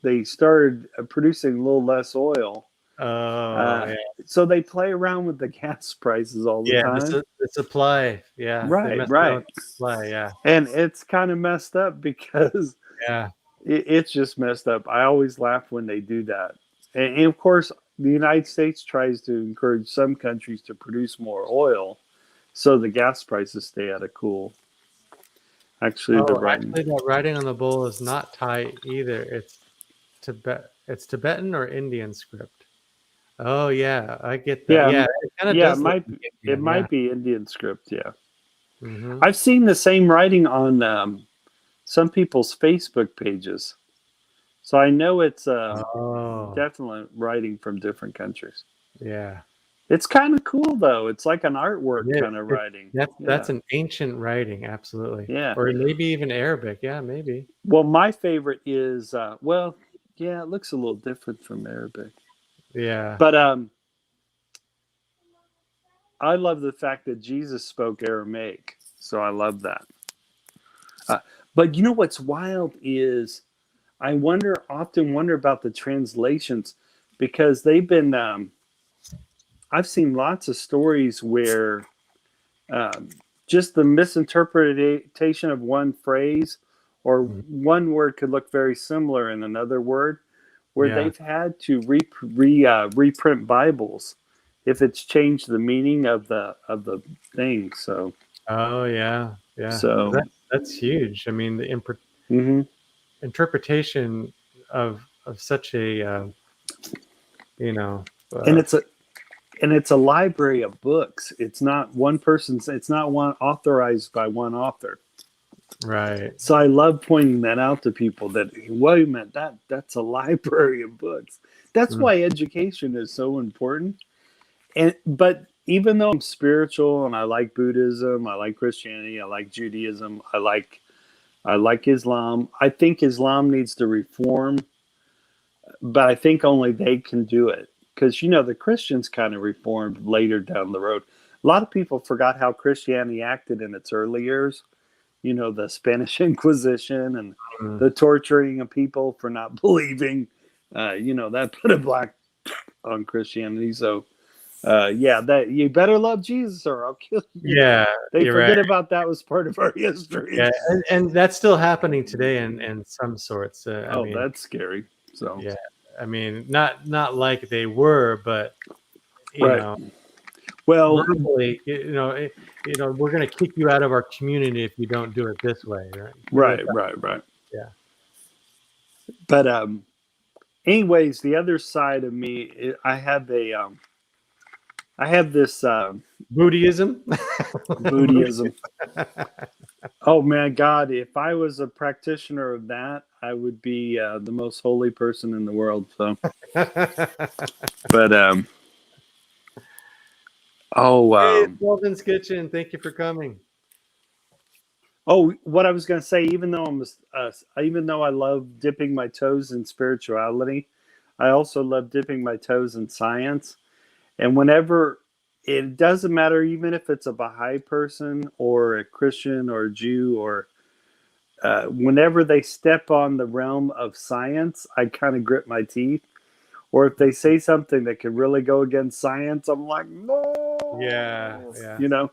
they started producing a little less oil. Oh, Uh, yeah. so they play around with the gas prices all the Yeah, time. the supply. Yeah, they Right, messed around right. with the supply. Yeah. And it's kind of messed up because Yeah. it's just messed up. I always laugh when they do that. And of course, the United States tries to encourage some countries to produce more oil so the gas prices stay at a cool. Actually, the Oh, writing. actually, that writing on the bowl is not Thai either. It's Tibetan or Indian script. Oh, yeah, I get that. Yeah, Yeah, it kind of yeah, does look like it Indian. Yeah. might be Indian script. Yeah, Mm-hmm. I've seen the same writing on some people's Facebook pages, so I know it's Oh, definitely writing from different countries. yeah. It's kind of cool though. It's like an artwork It is. kind of writing. That's Yeah, an ancient writing, absolutely. yeah. Or maybe even Arabic. Yeah, maybe. Well, my favorite is well, yeah, it looks a little different from Arabic, Yeah. but I love the fact that Jesus spoke Aramaic, so I love that. Uh, but you know what's wild is I often wonder about the translations, because they've been. I've seen lots of stories where um, just the misinterpretation of one phrase or Mhm. one word could look very similar in another word, where Yeah. they've had to reprint Bibles if it's changed the meaning of the thing. So Oh, yeah. Yeah. so. That's huge. I mean, the Mm-hmm. interpretation of such a you know and uh, it's a and it's a library of books. It's not one person's. It's not one authorized by one author. right. So I love pointing that out to people that, wait a minute, that's a library of books. That's Mm. why education is so important. But even though I'm spiritual and I like Buddhism, I like Christianity, I like Judaism, I like Islam. I think Islam needs to reform, but I think only they can do it, because the Christians kind of reformed later down the road. A lot of people forgot how Christianity acted in its early years. The Spanish Inquisition and Mm. the torturing of people for not believing. That put a black on Christianity. So, yeah, that you better love Jesus or I'll kill you. Yeah, They you're forget right. about that was part of our history. Yeah, and that's still happening today in some sorts. I Oh, mean, that's scary. So, yeah, I mean, not like they were, but right. Well, verbally, we're going to kick you out of our community if you don't do it this way, right? Do it right. yeah. But anyways, the other side of me, I have this Buddhism. Buddhism. Oh man, God! If I was a practitioner of that, I would be the most holy person in the world. So, but Hey, it's Walden's Kitchen. Thank you for coming. Oh, what I was going to say, even though I love dipping my toes in spirituality, I also love dipping my toes in science. And whenever it doesn't matter, even if it's a Baha'i person or a Christian or a Jew, or whenever they step on the realm of science, I kind of grit my teeth. Or if they say something that could really go against science, I'm like, Yeah, no. yeah. You know,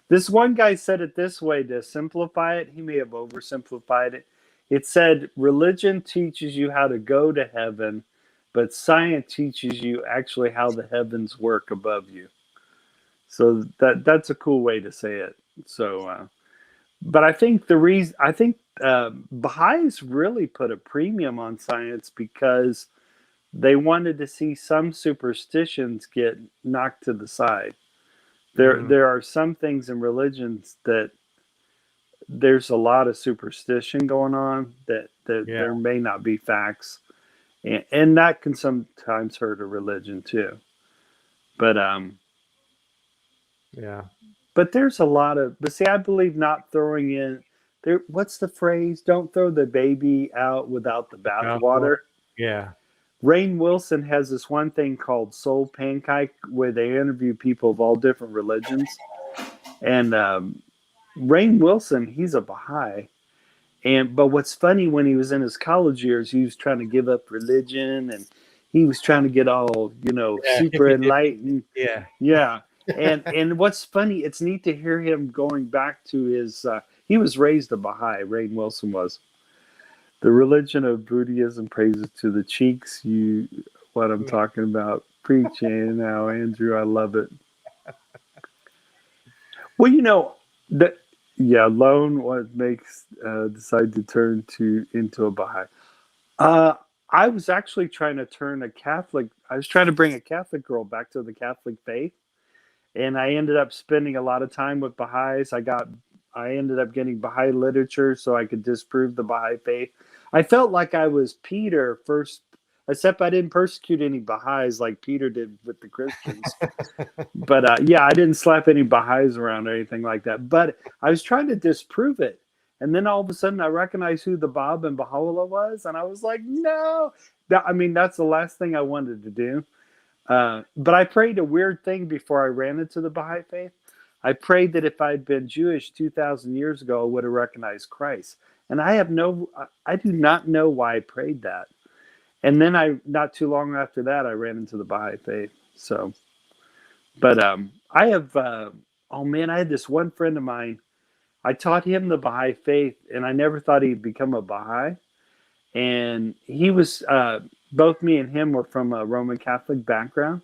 this one guy said it this way to simplify it. He may have oversimplified it. It said, religion teaches you how to go to heaven, but science teaches you actually how the heavens work above you. So that's a cool way to say it. So, but I think Baha'is really put a premium on science because they wanted to see some superstitions get knocked to the side. There are some things in religions that there's a lot of superstition going on that Yeah. there may not be facts, and that can sometimes hurt a religion too. But Yeah. but there's a lot of, but see, I believe not throwing in there. What's the phrase? Don't throw the baby out without the Alcohol. bathwater. Yeah. Rainn Wilson has this one thing called Soul Pancake where they interview people of all different religions. And Rainn Wilson, he's a Baha'i. But what's funny, when he was in his college years, he was trying to give up religion, and he was trying to get all, Yeah. super enlightened. Yeah. Yeah. And what's funny, it's neat to hear him going back to his he was raised a Baha'i, Rainn Wilson was. The religion of Buddhism praises to the cheeks. What I'm talking about. Preaching now, Andrew. I love it. Well, loan what makes decide to turn into a Baha'i. I was actually trying to turn a Catholic. I was trying to bring a Catholic girl back to the Catholic faith, and I ended up spending a lot of time with Baha'is. I ended up getting Baha'i literature so I could disprove the Baha'i faith. I felt like I was Peter first, except I didn't persecute any Baha'is like Peter did with the Christians. But yeah, I didn't slap any Baha'is around or anything like that. But I was trying to disprove it. And then all of a sudden I recognized who the Bab and Baha'u'llah was. And I was like, no. That's the last thing I wanted to do. But I prayed a weird thing before I ran into the Baha'i faith. I prayed that if I'd been Jewish 2,000 years ago, I would have recognized Christ. And I do not know why I prayed that. And then not too long after that, I ran into the Baha'i faith. So, but I have, oh man, I had this one friend of mine. I taught him the Baha'i faith, and I never thought he'd become a Baha'i. And he was, both me and him were from a Roman Catholic background.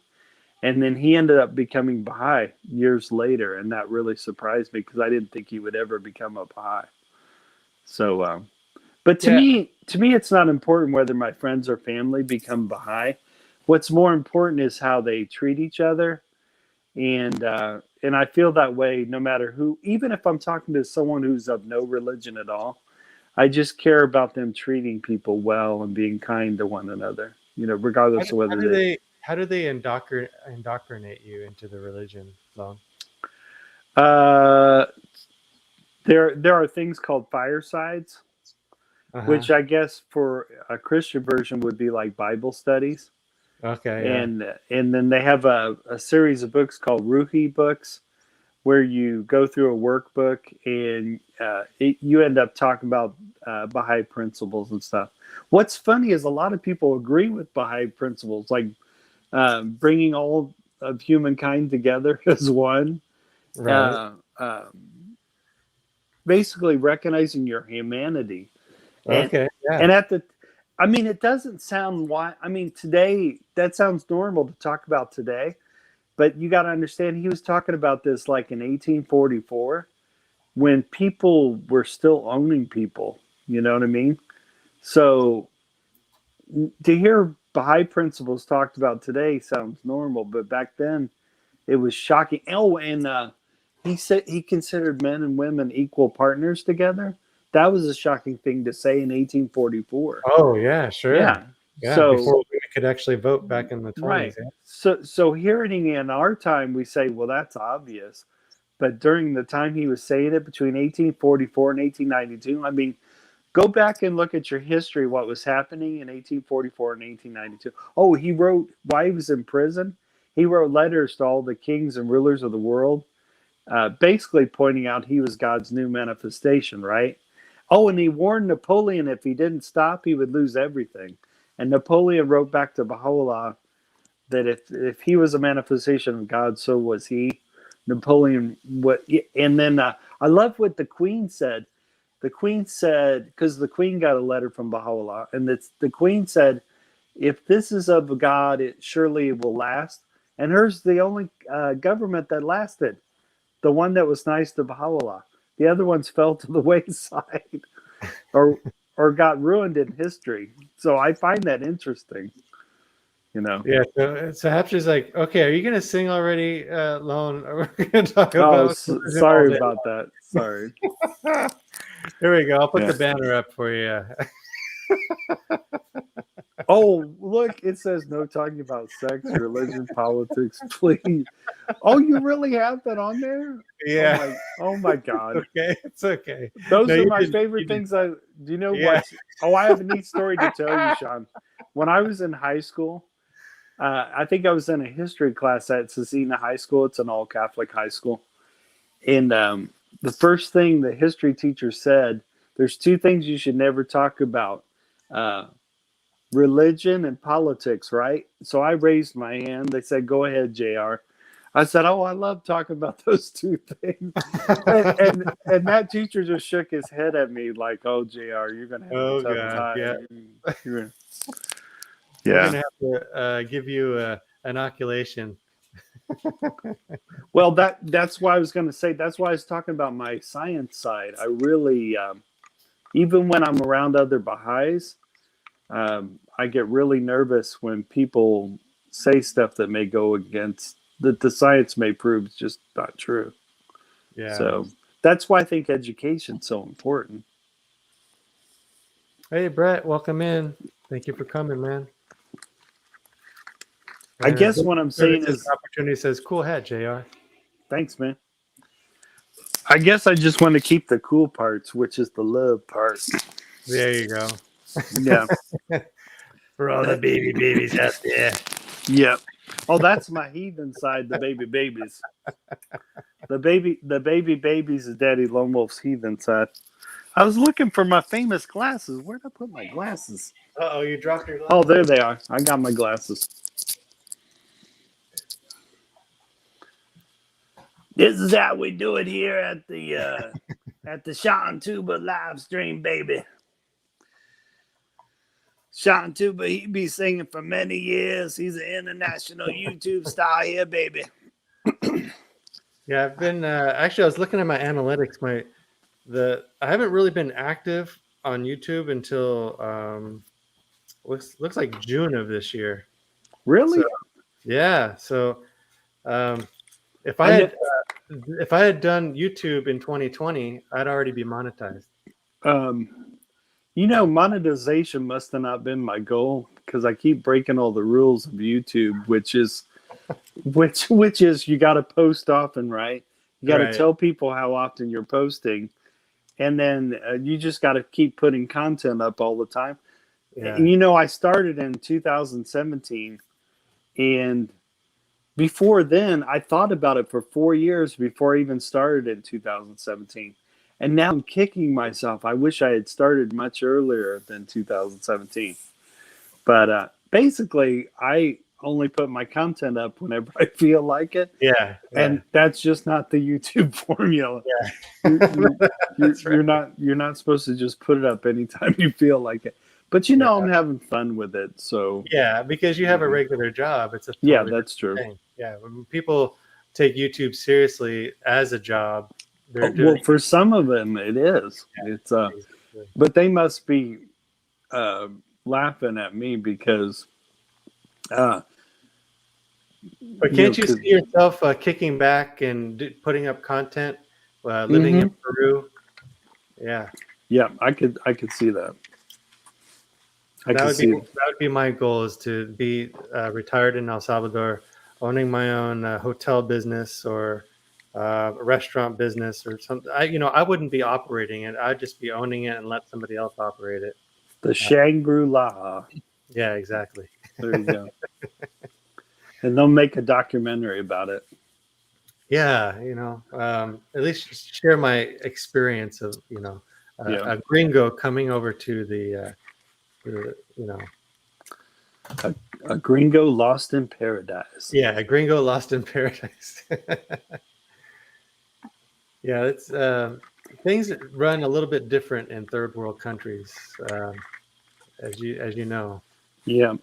And then he ended up becoming Baha'i years later, and that really surprised me because I didn't think he would ever become a Baha'i. So, but to me, it's not important whether my friends or family become Baha'i. What's more important is how they treat each other, and I feel that way no matter who. Even if I'm talking to someone who's of no religion at all, I just care about them treating people well and being kind to one another. Regardless of whether How do they indoctrinate you into the religion, Long? There are things called firesides, which I guess for a Christian version would be like Bible studies. Okay. Yeah. And then they have a series of books called Ruhi books, where you go through a workbook and you end up talking about Baha'i principles and stuff. What's funny is a lot of people agree with Baha'i principles, like bringing all of humankind together as one. Right. Basically recognizing your humanity. Okay. Yeah. And it doesn't sound today, that sounds normal to talk about today, but you got to understand he was talking about this like in 1844 when people were still owning people. You know what I mean? So to hear Baha'i principles talked about today sounds normal, but back then it was shocking. Oh, and he said he considered men and women equal partners together. That was a shocking thing to say in 1844. Oh yeah, sure. Yeah. Yeah. So before we could actually vote back in the 20s. right. Yeah? So hearing in our time, we say, well, that's obvious. But during the time he was saying it, between 1844 and 1892, I mean, go back and look at your history, what was happening in 1844 and 1892. Oh, he wrote, while he was in prison, he wrote letters to all the kings and rulers of the world, basically pointing out he was God's new manifestation, right? Oh, and he warned Napoleon if he didn't stop, he would lose everything. And Napoleon wrote back to Baha'u'llah that if he was a manifestation of God, so was he. Napoleon, what? And then I love what the Queen said. The Queen said, because the Queen got a letter from Baha'u'llah, and the Queen said, if this is of God, it surely will last. And hers the only government that lasted, the one that was nice to Baha'u'llah. The other ones fell to the wayside, or got ruined in history. So I find that interesting. You know. Yeah, so Hapshi's like, okay, are you gonna sing already, Lone? Or we're gonna talk Oh, about sorry about that. Sorry. Here we go. I'll put Yeah. the banner up for you. Oh, look, it says no talking about sex, religion, politics, please. Oh, you really have that on there? Yeah. Oh my God. Okay, it's okay. Those No, are you my didn't- favorite you didn't. things. Do you know Yeah. what? Oh, I have a neat story to tell you, Sean. When I was in high school, I think I was in a history class at Cecina High School. It's an all Catholic high school. And the first thing the history teacher said, there's two things you should never talk about. Religion and politics, right? So I raised my hand. They said, go ahead, JR. I said, oh, I love talking about those two things. and that teacher just shook his head at me like, oh, JR, you're going to have Oh, a tough God, time. yeah. You're- We're yeah. gonna have to give you an inoculation. Well, that's why I was going to say, that's why I was talking about my science side. I really, even when I'm around other Baha'is, I get really nervous when people say stuff that may go against that the science may prove is just not true. Yeah. So that's why I think education's so important. Hey, Brett, welcome in. Thank you for coming, man. I guess what I'm saying is, opportunity says, "Cool hat, Jr." thanks, man. I guess I just want to keep the cool parts, which is the love part. There you go. Yeah. For all the babies out there. Yep. Oh, that's my heathen side, the baby babies. The baby babies is Daddy Lone Wolf's heathen side. I was looking for my famous glasses. Where'd I put my glasses? Uh-oh, you dropped your glasses. Oh, there they are. I got my glasses. This is how we do it here at the Sean Tuba live stream, baby. Sean Tuba, he be singing for many years. He's an international YouTube star here, baby. Yeah, I've been actually I was looking at my analytics. I haven't really been active on YouTube until looks like June of this year. Really? So, yeah. So if I had done YouTube in 2020, I'd already be monetized. Monetization must have not been my goal because I keep breaking all the rules of YouTube, which is you got to post often, right? You got to tell people how often you're posting, and then you just got to keep putting content up all the time. Yeah. I started in 2017, and before then, I thought about it for 4 years before I even started in 2017. And now I'm kicking myself. I wish I had started much earlier than 2017. But basically, I only put my content up whenever I feel like it. Yeah. And that's just not the YouTube formula. Yeah. You're not supposed to just put it up anytime you feel like it. But I'm having fun with it. So yeah, because you have a regular job. It's that's true. Thing. Yeah, when people take YouTube seriously as a job, for some of them it is. Yeah, it's but they must be laughing at me because. But can't you see yourself kicking back and putting up content, living in Peru? Yeah. Yeah, I could see that. That would be my goal, is to be retired in El Salvador, owning my own hotel business or a restaurant business or something. I wouldn't be operating it. I'd just be owning it and let somebody else operate it. The Shangri-La. Yeah, exactly. There you go. And they'll make a documentary about it. Yeah, at least just share my experience of, Yeah. a gringo coming over to the. A gringo lost in paradise. Yeah, a gringo lost in paradise. Yeah, it's things run a little bit different in third world countries, as you know. Yeah.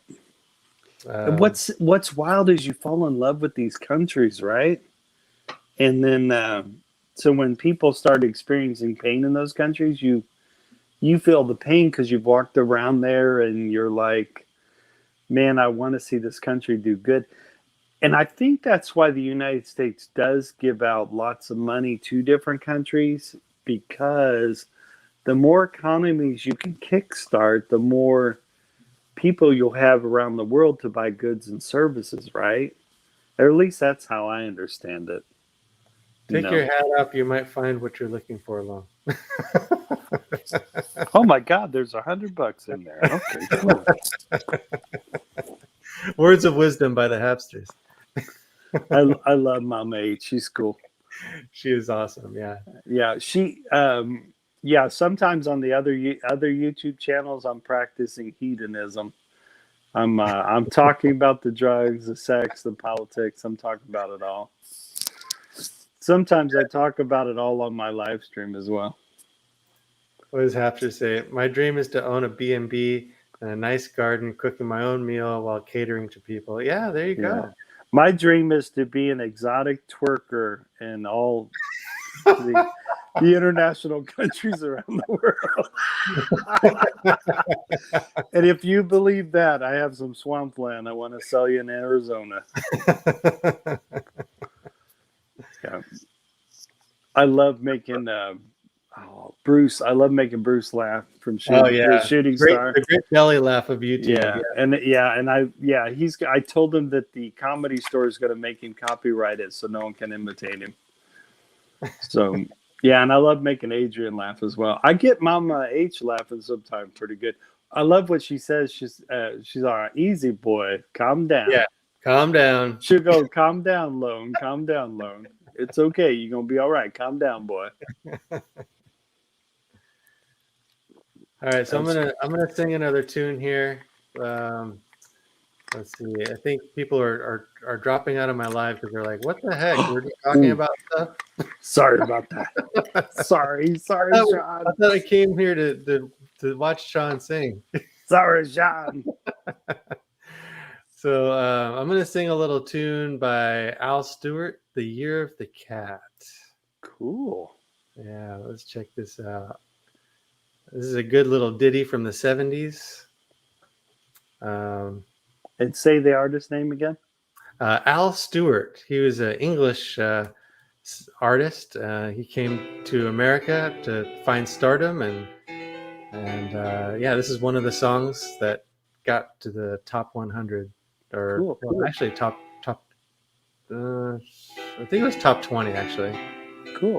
And Um, what's wild is you fall in love with these countries, right? And then so when people start experiencing pain in those countries, you feel the pain because you've walked around there and you're like, man, I want to see this country do good. And I think that's why the United States does give out lots of money to different countries, because the more economies you can kickstart, the more people you'll have around the world to buy goods and services, right? Or at least that's how I understand it. Take your hat off. You might find what you're looking for along. Oh my God, there's $100 in there. Okay, cool. Words of wisdom by the Hapsters. I love Mama H. She's cool. She is awesome. Yeah. Yeah, yeah. Sometimes on the other YouTube channels, I'm practicing hedonism. I'm talking about the drugs, the sex, the politics. I'm talking about it all. Sometimes I talk about it all on my live stream as well. What does Hapster say? My dream is to own a B&B and a nice garden, cooking my own meal while catering to people. Yeah, there you go. My dream is to be an exotic twerker in all the international countries around the world. And if you believe that, I have some swampland I want to sell you in Arizona. Yeah. I love making Bruce. I love making Bruce laugh from the Shooting Star. The great belly laugh of YouTube. I told him that the Comedy Store is going to make him copyright it so no one can imitate him. So yeah, and I love making Adrian laugh as well. I get Mama H laughing sometimes pretty good. I love what she says. She's all right, easy boy, calm down. Yeah, calm down. She'll go, calm down, Lone. Calm down, Lone. It's okay. You're gonna be all right. Calm down, boy. All right, so I'm gonna sing another tune here. Let's see. I think people are dropping out of my live because they're like, "What the heck? We're just talking about stuff." Sorry about that. sorry, Sean. I thought I came here to watch Sean sing. Sorry, Sean. So I'm gonna sing a little tune by Al Stewart, "The Year of the Cat." Cool. Yeah, let's check this out. This is a good little ditty from the 70s. And say the artist name again. Al Stewart. He was an English artist. He came to America to find stardom, and this is one of the songs that got to the top 100, or Cool. well, actually top. I think it was top 20 actually. Cool.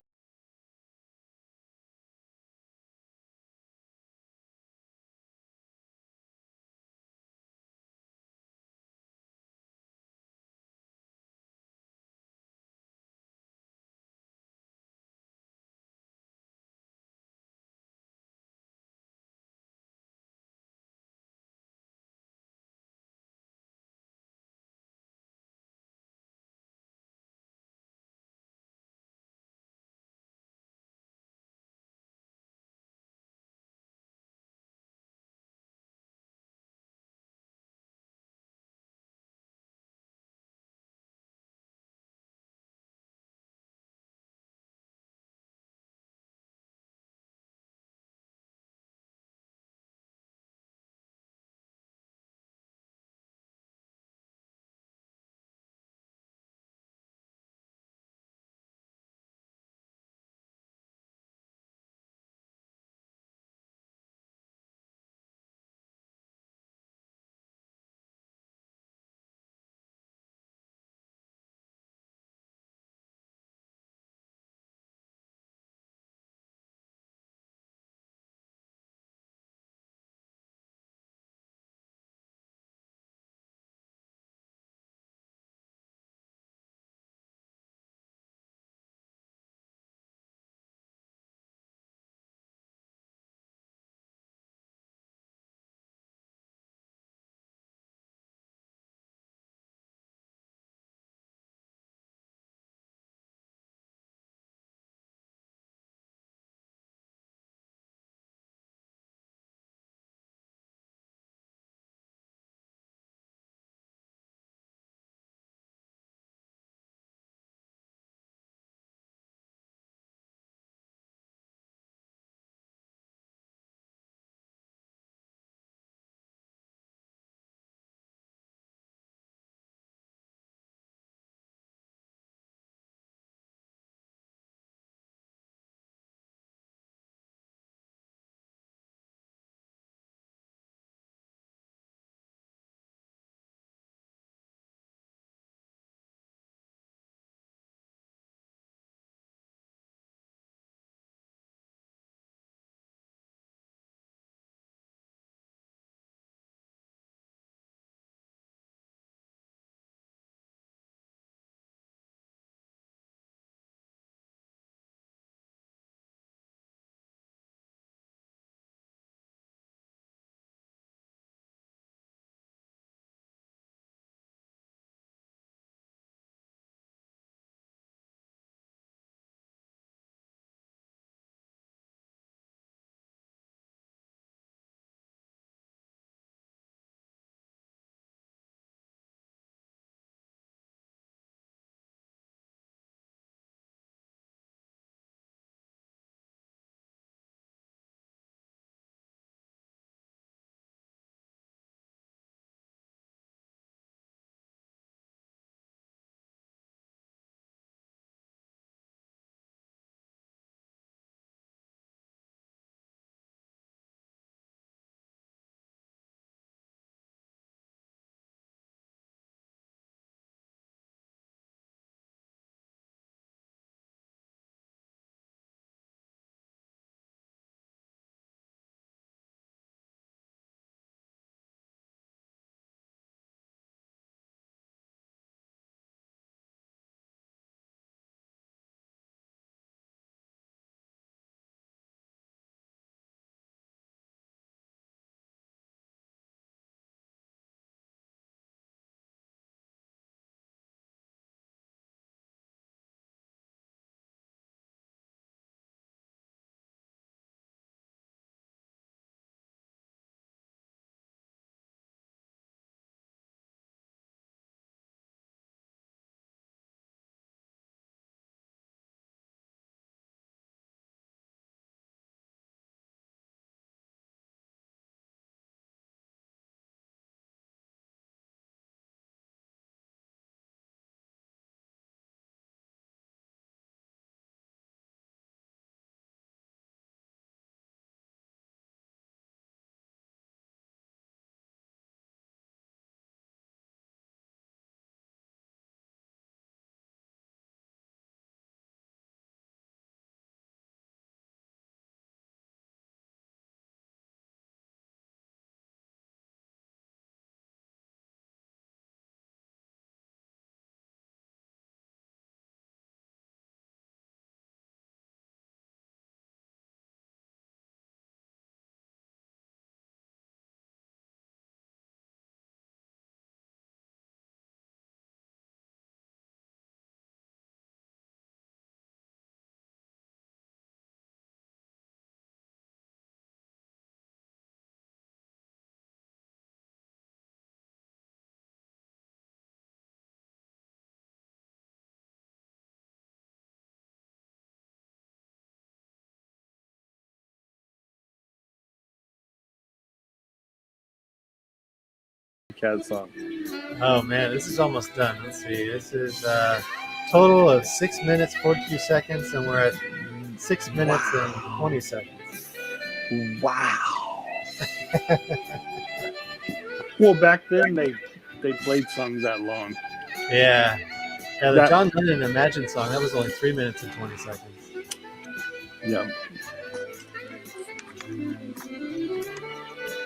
cat song. Oh man, this is almost done. Let's see. This is total of 6 minutes 42 seconds, and we're at 6 minutes and 20 seconds. Wow. Well, back then they played songs that long. Yeah. Yeah, the John Lennon Imagine song, that was only 3 minutes and 20 seconds. Yeah.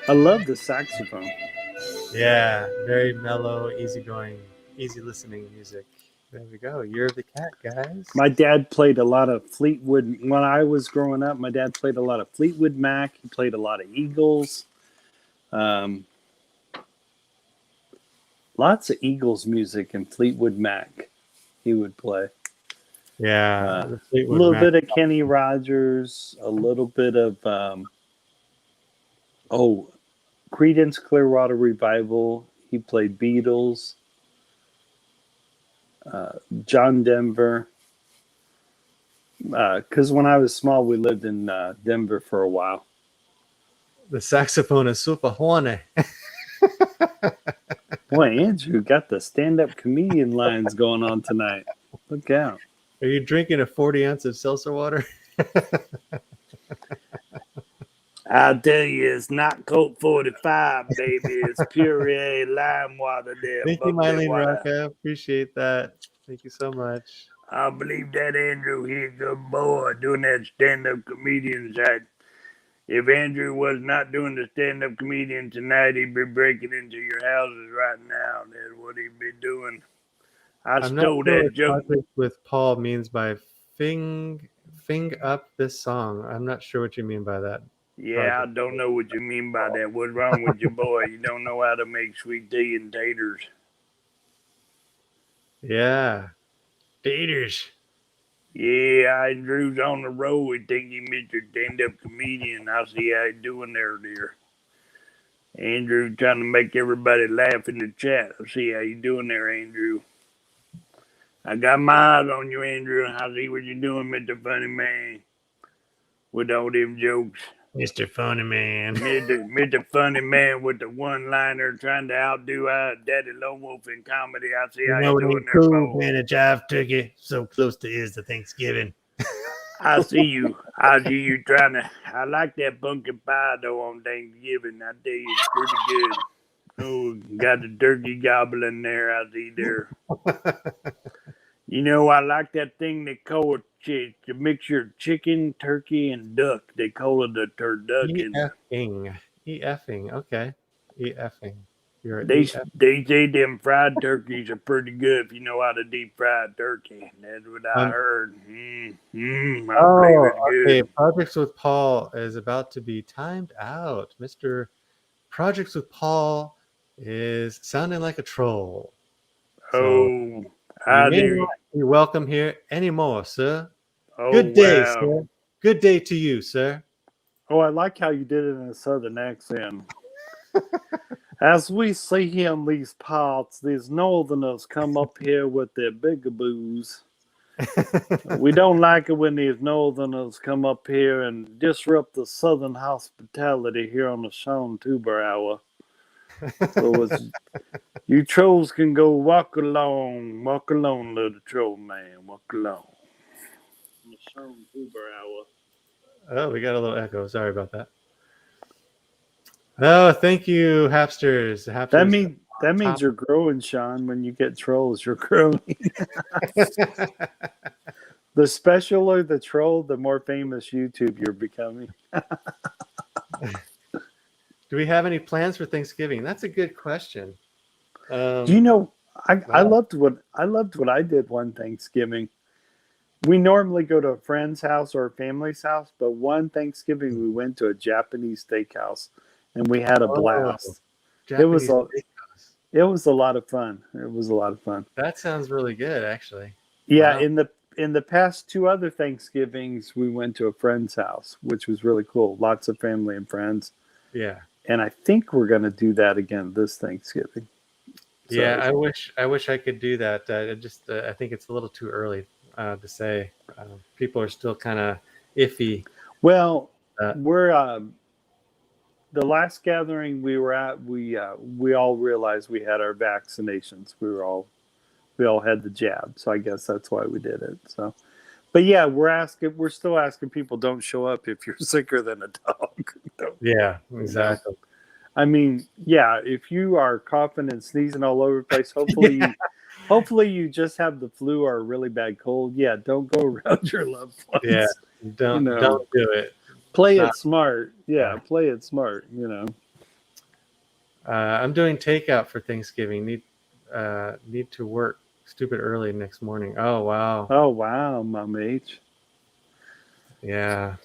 I love the saxophone. Yeah, very mellow, easygoing, easy listening music. There we go. Year of the Cat, guys. My dad played a lot of Fleetwood. When I was growing up, my dad played a lot of Fleetwood Mac. He played a lot of Eagles. Lots of Eagles music and Fleetwood Mac he would play. Yeah. A little bit of Kenny Rogers, a little bit of Creedence Clearwater Revival. He played Beatles. John Denver. Because when I was small, we lived in Denver for a while. The saxophone is super horny. Boy, Andrew got the stand-up comedian lines going on tonight. Look out. Are you drinking a 40 ounce of seltzer water? I'll tell you, it's not Colt 45, baby. It's puree lime water there. Thank you, Mylene Rocca. Appreciate that. Thank you so much. I believe that Andrew he's a good boy doing that stand-up comedian side. If Andrew was not doing the stand-up comedian tonight, he'd be breaking into your houses right now. That's what he'd be doing. I'm stole not sure that joke. Project with Paul means by fing up this song. I'm not sure what you mean by that. Yeah, I don't know what you mean by that. What's wrong with you, boy? You don't know how to make sweet tea and taters. Yeah. Taters. Yeah, Andrew's on the road. We think he Mr. Stand-up comedian. I'll see how he's doing there, dear. Andrew trying to make everybody laugh in the chat. I'll see how you doing there, Andrew. I got my eyes on you, Andrew. I see what you're doing, Mr. Funny Man. With all them jokes. Mr. Funny Man. Mr. Funny Man with the one-liner trying to outdo Daddy Lone Wolf in comedy. I see how you're doing there, Bo. Man, a jive turkey so close to is the Thanksgiving. I see you. I see you trying to. I like that pumpkin pie though on Thanksgiving. I tell you, it's pretty good. Oh, got the turkey gobbling there. I see there. You know, I like that thing they call it the mixture of chicken, turkey, and duck. They call it the turducken. E-effing. Okay. E-effing. They say them fried turkeys are pretty good if you know how to deep fry a turkey. That's what I heard. Okay. Projects with Paul is about to be timed out. Mr. Projects with Paul is sounding like a troll. So you may not be welcome here anymore, sir. Oh, good day, sir. Good day to you, sir. Oh, I like how you did it in a southern accent. As we see in these parts, these northerners come up here with their bigaboos. We don't like it when these northerners come up here and disrupt the southern hospitality here on the Sean Tuber Hour. So you trolls can go walk along, little troll man, walk along. On the Sean Tuber Hour. Oh, we got a little echo. Sorry about that. Oh, thank you, Hapsters. That means you're growing, Sean. When you get trolls, you're growing. The specialer the troll, the more famous YouTube you're becoming. Do we have any plans for Thanksgiving? That's a good question. Do you know? I loved what I did one Thanksgiving. We normally go to a friend's house or a family's house, but one Thanksgiving we went to a Japanese steakhouse and we had a blast. It was a lot of fun. It was a lot of fun. That sounds really good, actually. Yeah, wow. In the past two other Thanksgivings, we went to a friend's house, which was really cool. Lots of family and friends. Yeah. And I think we're going to do that again this Thanksgiving. So, yeah, I wish I could do that. I think it's a little too early to say. People are still kind of iffy. Well, the last gathering we were at, we all realized we had our vaccinations. We all had the jab, so I guess that's why we did it. So, but yeah, we're still asking people, don't show up if you're sicker than a dog. Yeah, You know? exactly. I mean, yeah, if you are coughing and sneezing all over the place, hopefully you just have the flu or a really bad cold. Yeah, don't go around your loved Yeah, ones. You know, don't do it. play Not, it smart. Yeah, yeah. play it smart. You know. I'm doing takeout for Thanksgiving. Need to work stupid early next morning. Oh wow. Oh wow, Mom H. Yeah,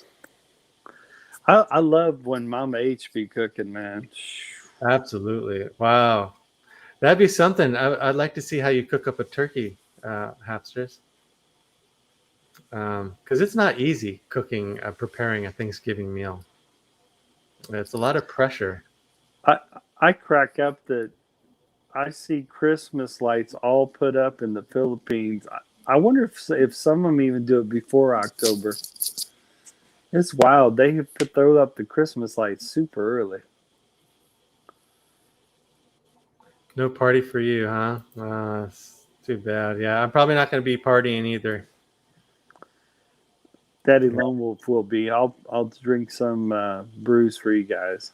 I love when Mama H be cooking, man. absolutely. Wow. That'd be something. I'd like to see how you cook up a turkey, Hapsters. Because it's not easy cooking, preparing a Thanksgiving meal. It's a lot of pressure. I I crack up that I see Christmas lights all put up in the Philippines. I wonder if some of them even do it before October. It's wild. They throw up the Christmas lights super early. No party for you, huh? It's too bad. Yeah, I'm probably not going to be partying either. Daddy Lone Wolf will be. I'll drink some brews for you guys.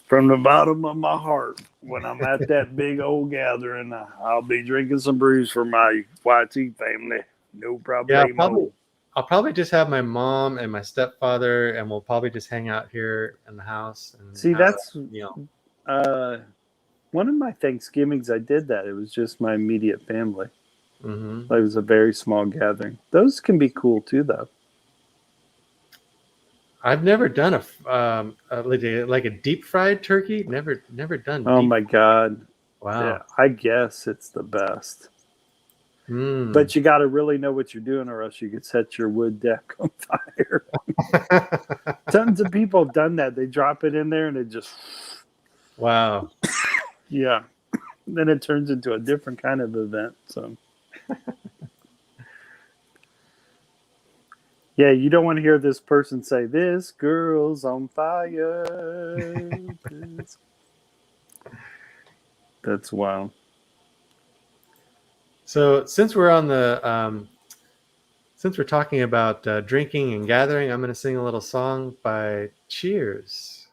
From the bottom of my heart, when I'm at that big old gathering, I'll be drinking some brews for my YT family. No Yeah, problemo. I'll probably just have my mom and my stepfather, and we'll probably just hang out here in the house and See, have that's a meal. one of my Thanksgivings. I did that. It was just my immediate family. Hmm. It was a very small gathering. Those can be cool too, though. I've never done like a deep fried turkey. Never done Oh deep. my God. Yeah, Wow. I guess it's the best. Mm. But you got to really know what you're doing, or else you could set your wood deck on fire. Tons of people have done that. They drop it in there and it just, Wow. yeah. Then it turns into a different kind of event. So, yeah, you don't want to hear this person say, "This girl's on fire." That's wild. So since we're talking about drinking and gathering, I'm going to sing a little song by Cheers.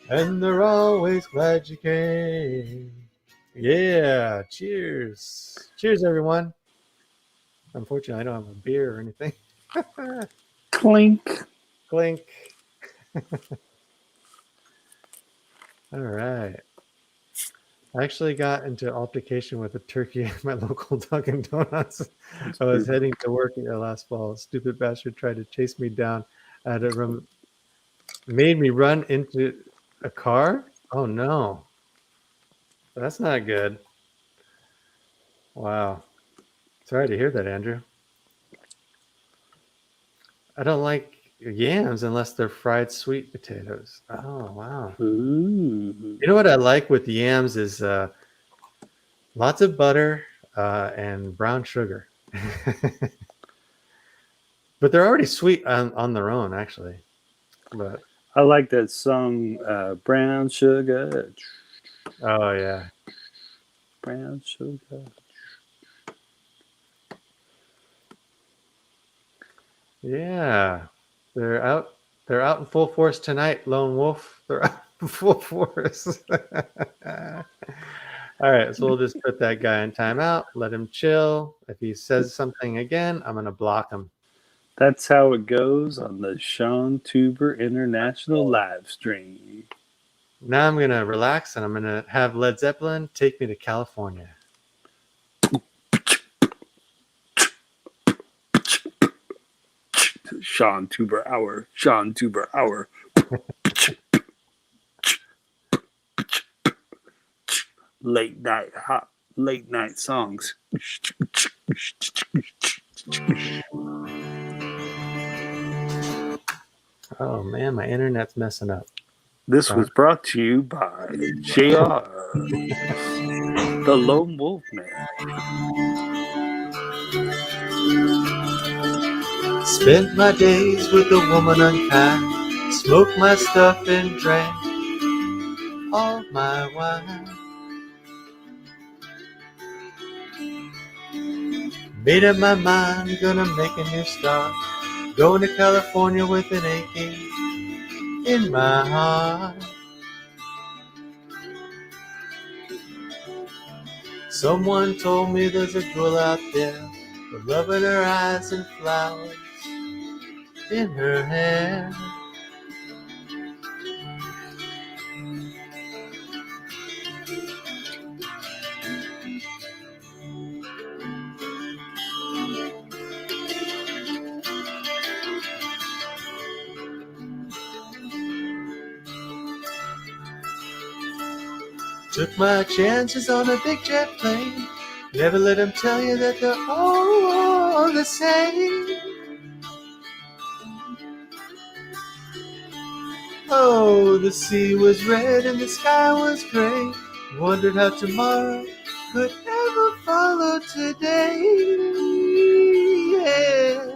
And they're always glad you came. Yeah, cheers. Cheers, everyone. Unfortunately, I don't have a beer or anything. Clink. Clink. All right. I actually got into altercation with a turkey at my local Dunkin' Donuts. I was heading to work last fall. Stupid bastard tried to chase me down. Made me run into a car. Oh no, that's not good. Wow. Sorry to hear that, Andrew. I don't like yams unless they're fried sweet potatoes. Oh wow. Ooh. You know what I like with yams is lots of butter and brown sugar. But they're already sweet on their own, actually. But I like that song, Brown Sugar. oh yeah, Brown Sugar. yeah. They're out. They're out in full force tonight, Lone Wolf. They're out in full force. All right, so we'll just put that guy in timeout. Let him chill. If he says something again, I'm gonna block him. That's how it goes on the Sean Tuber International live stream. Now I'm gonna relax and I'm gonna have Led Zeppelin take me to California. Sean Tuber Hour. Sean Tuber Hour. Late night songs. Oh man, my internet's messing up. This was brought to you by JR, the Lone Wolf Man. Spent my days with a woman unkind, smoked my stuff and drank all my wine. Made up my mind, gonna make a new start, going to California with an aching in my heart. Someone told me there's a girl out there with love in her eyes and flowers in her hair. Took my chances on a big jet plane. Never let them tell you that they're all the same. Oh, the sea was red and the sky was gray. Wondered how tomorrow could ever follow today. Yeah.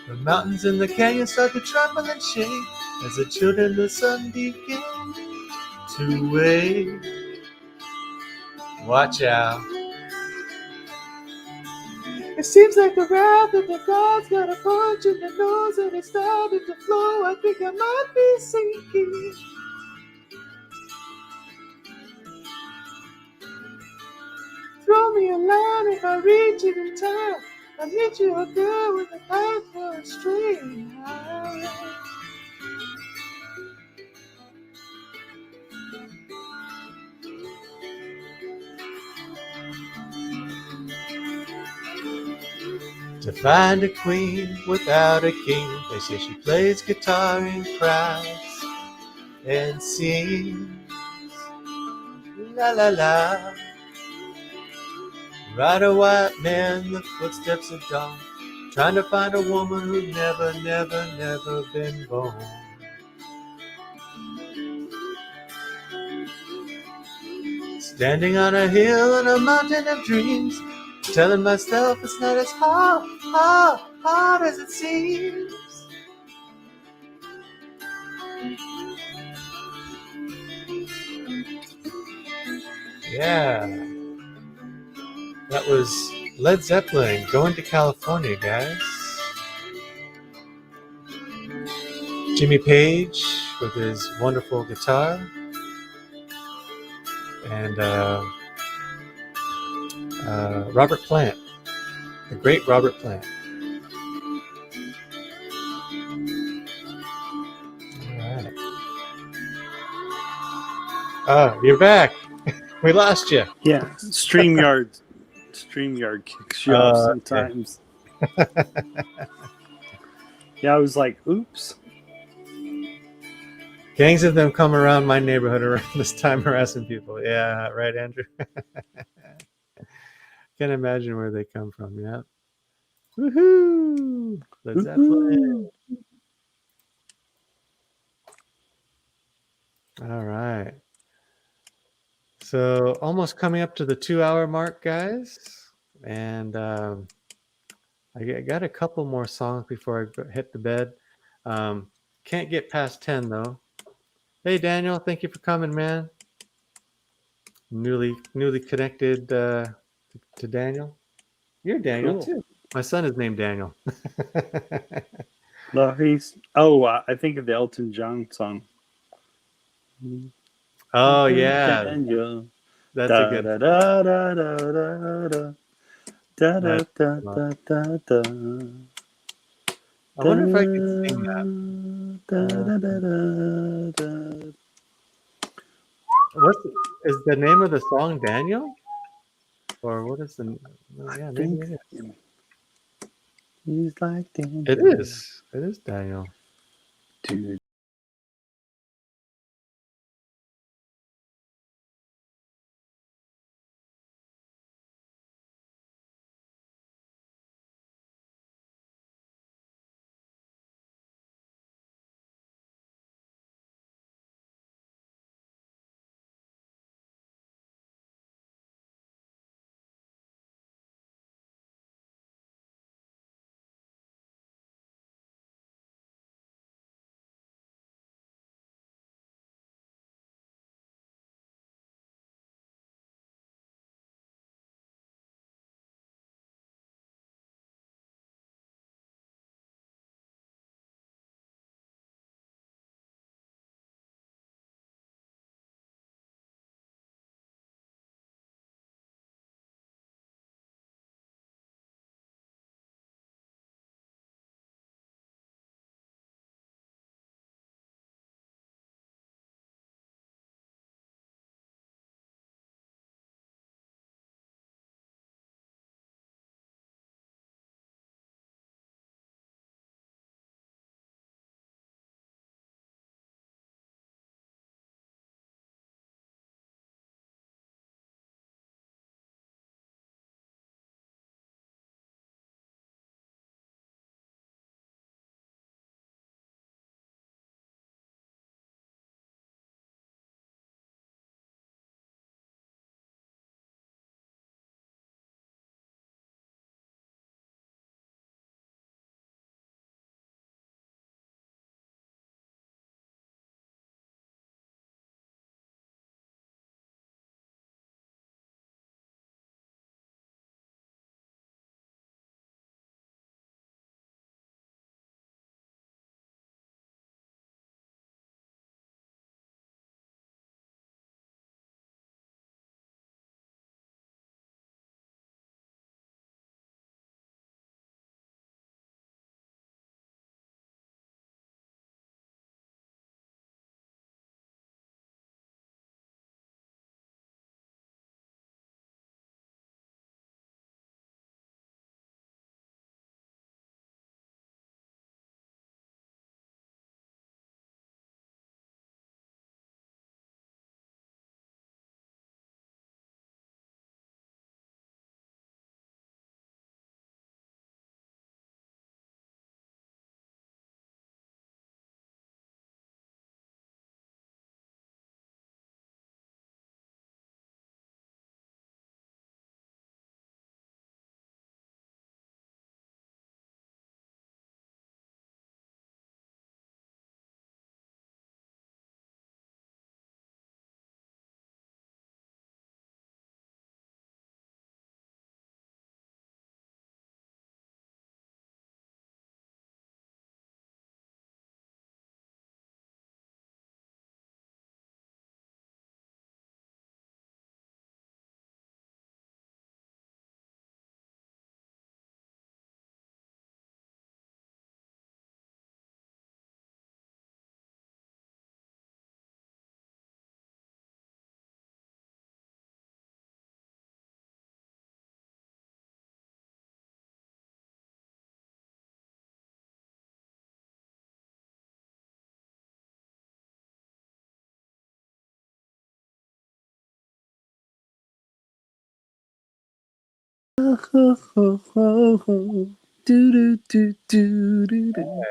The mountains and the canyons start to tremble and shake as the children of the sun begin to wake. Watch out. It seems like the wrath of the gods got a punch in the nose and it's starting to flow. I think I might be sinking. Throw me a line if I reach it in time. I'll meet you up there with a path for a string. To find a queen without a king, they say she plays guitar and cries and sings. La la la. Ride a white man, the footsteps of dawn, trying to find a woman who's never, never, never been born. Standing on a hill on a mountain of dreams, telling myself it's not as hard as it seems. Yeah, that was Led Zeppelin, Going to California, guys. Jimmy Page, with his wonderful guitar. And Robert Plant, the great Robert Plant. All right. Oh, you're back. We lost you. Yeah, StreamYard kicks you off Okay. sometimes. Yeah, I was like, oops. Gangs of them come around my neighborhood around this time harassing people. Yeah, right, Andrew. Can't imagine where they come from. Yeah. Woohoo! Led Zeppelin. Woohoo. All right. So almost coming up to the 2-hour mark, guys. And I got a couple more songs before I hit the bed. Can't get past 10 though. Hey Daniel, thank you for coming, man. Newly connected to Daniel. You're Daniel Cool. too. My son is named Daniel. I think of the Elton John song. Oh yeah, Daniel. that's a Da good. da da da da da da. Da da That's a da good one. da da da. I wonder if I could sing that. Da da da da da. What's is the name of the song Daniel? Or what is the? Yeah, maybe Think it is. he's like It Daniel. is. It is Daniel. Dude. Do, do, do, do, do, do.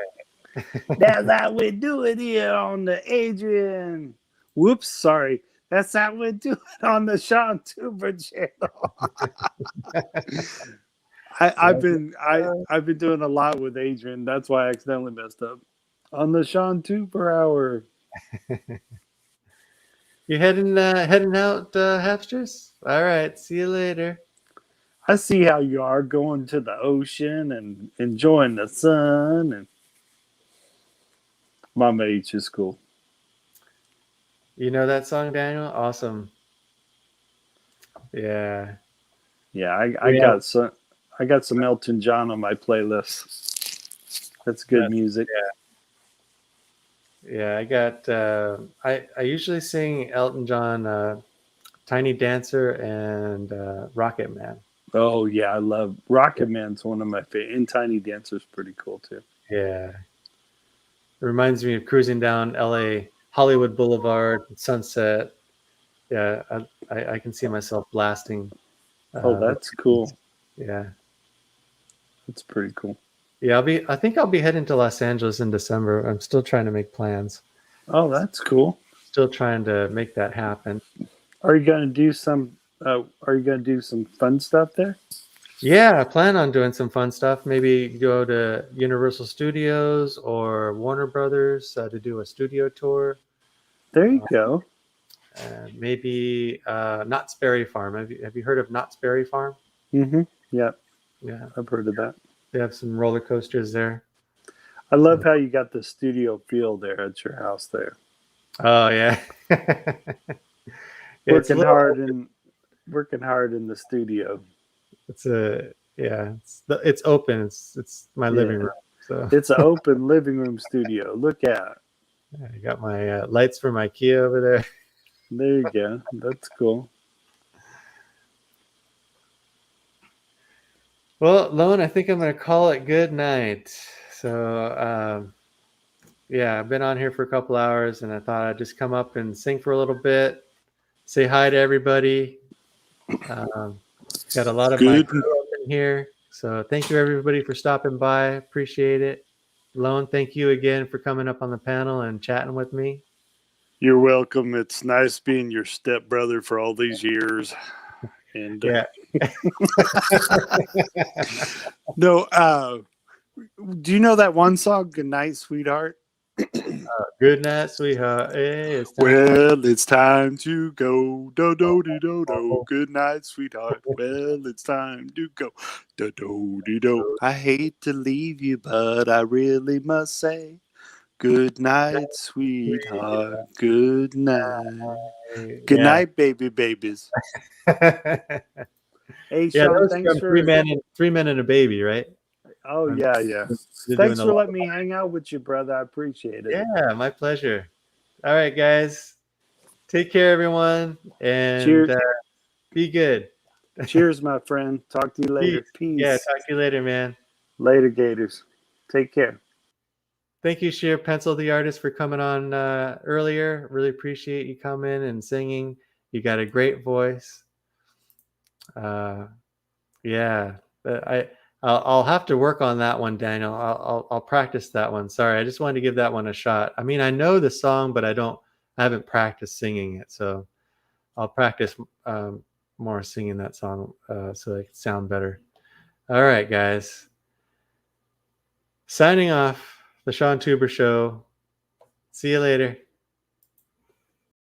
That's how we do it here on the Adrian. Whoops, sorry. That's how we do it on the Sean Tuber channel. I've been doing a lot with Adrian. That's why I accidentally messed up. On the Sean Tuber hour. You heading out, Hapsters? All right. See you later. I see how you are going to the ocean and enjoying the sun. And Mama H is cool. You know that song, Daniel? Awesome. Yeah. Yeah, I got some Elton John on my playlist. That's good music. Yeah, I got. I usually sing Elton John, "Tiny Dancer" and "Rocket Man." Oh yeah, I love Rocket Man's one of my favorite. And Tiny Dancer's pretty cool too. Yeah, it reminds me of cruising down L.A. Hollywood Boulevard, sunset. Yeah, I can see myself blasting. Oh, that's cool. Yeah, That's pretty cool. yeah. I think I'll be heading to Los Angeles in December. I'm still trying to make plans. Oh, that's cool. Still trying to make that happen. Are you gonna do some? Are you gonna do some fun stuff there? Yeah, I plan on doing some fun stuff. Maybe go to Universal Studios or Warner Brothers to do a studio tour. There you go. And maybe Knott's Berry Farm. Have you heard of Knott's Berry Farm? Mm-hmm. Yeah, Yeah, I've heard of that. they have some roller coasters there. I love how you got the studio feel there at your house there. Oh yeah. Working hard in the studio. It's open. It's my living room. So It's an open living room studio. Look out. I got my lights from IKEA over there. There you go. That's cool. Well, Lone, I think I'm going to call it good night. So, yeah, I've been on here for a couple hours, and I thought I'd just come up and sing for a little bit, say hi to everybody. Got a lot of my crew up in here. So thank you, everybody, for stopping by. Appreciate it. Lone, thank you again for coming up on the panel and chatting with me. You're welcome. It's nice being your stepbrother for all these years. And Yeah. No, do you know that one song, Good Night, Sweetheart? Good night, sweetheart. Hey, it's time to go. Do do do do do. Good night, sweetheart. Well, it's time to go. Do do do do. I hate to leave you, but I really must say, good night, sweetheart. Good night. Good night, baby babies. Hey, Sean, thanks for three men and a baby, right? Oh yeah. Thanks for letting me hang out with you, brother. I appreciate it. Yeah, my pleasure. All right, guys. Take care, everyone, and be good. Cheers, my friend. Talk to you later. Peace. Yeah, talk to you later, man. Later, Gators. Take care. Thank you, Sheer Pencil, the artist, for coming on earlier. Really appreciate you coming and singing. You got a great voice. Yeah, I'll have to work on that one, Daniel. I'll practice that one. Sorry, I just wanted to give that one a shot. I mean, I know the song, but I haven't practiced singing it, so I'll practice more singing that song so it can sound better. All right, guys. Signing off, the Sean Tuber Show. See you later.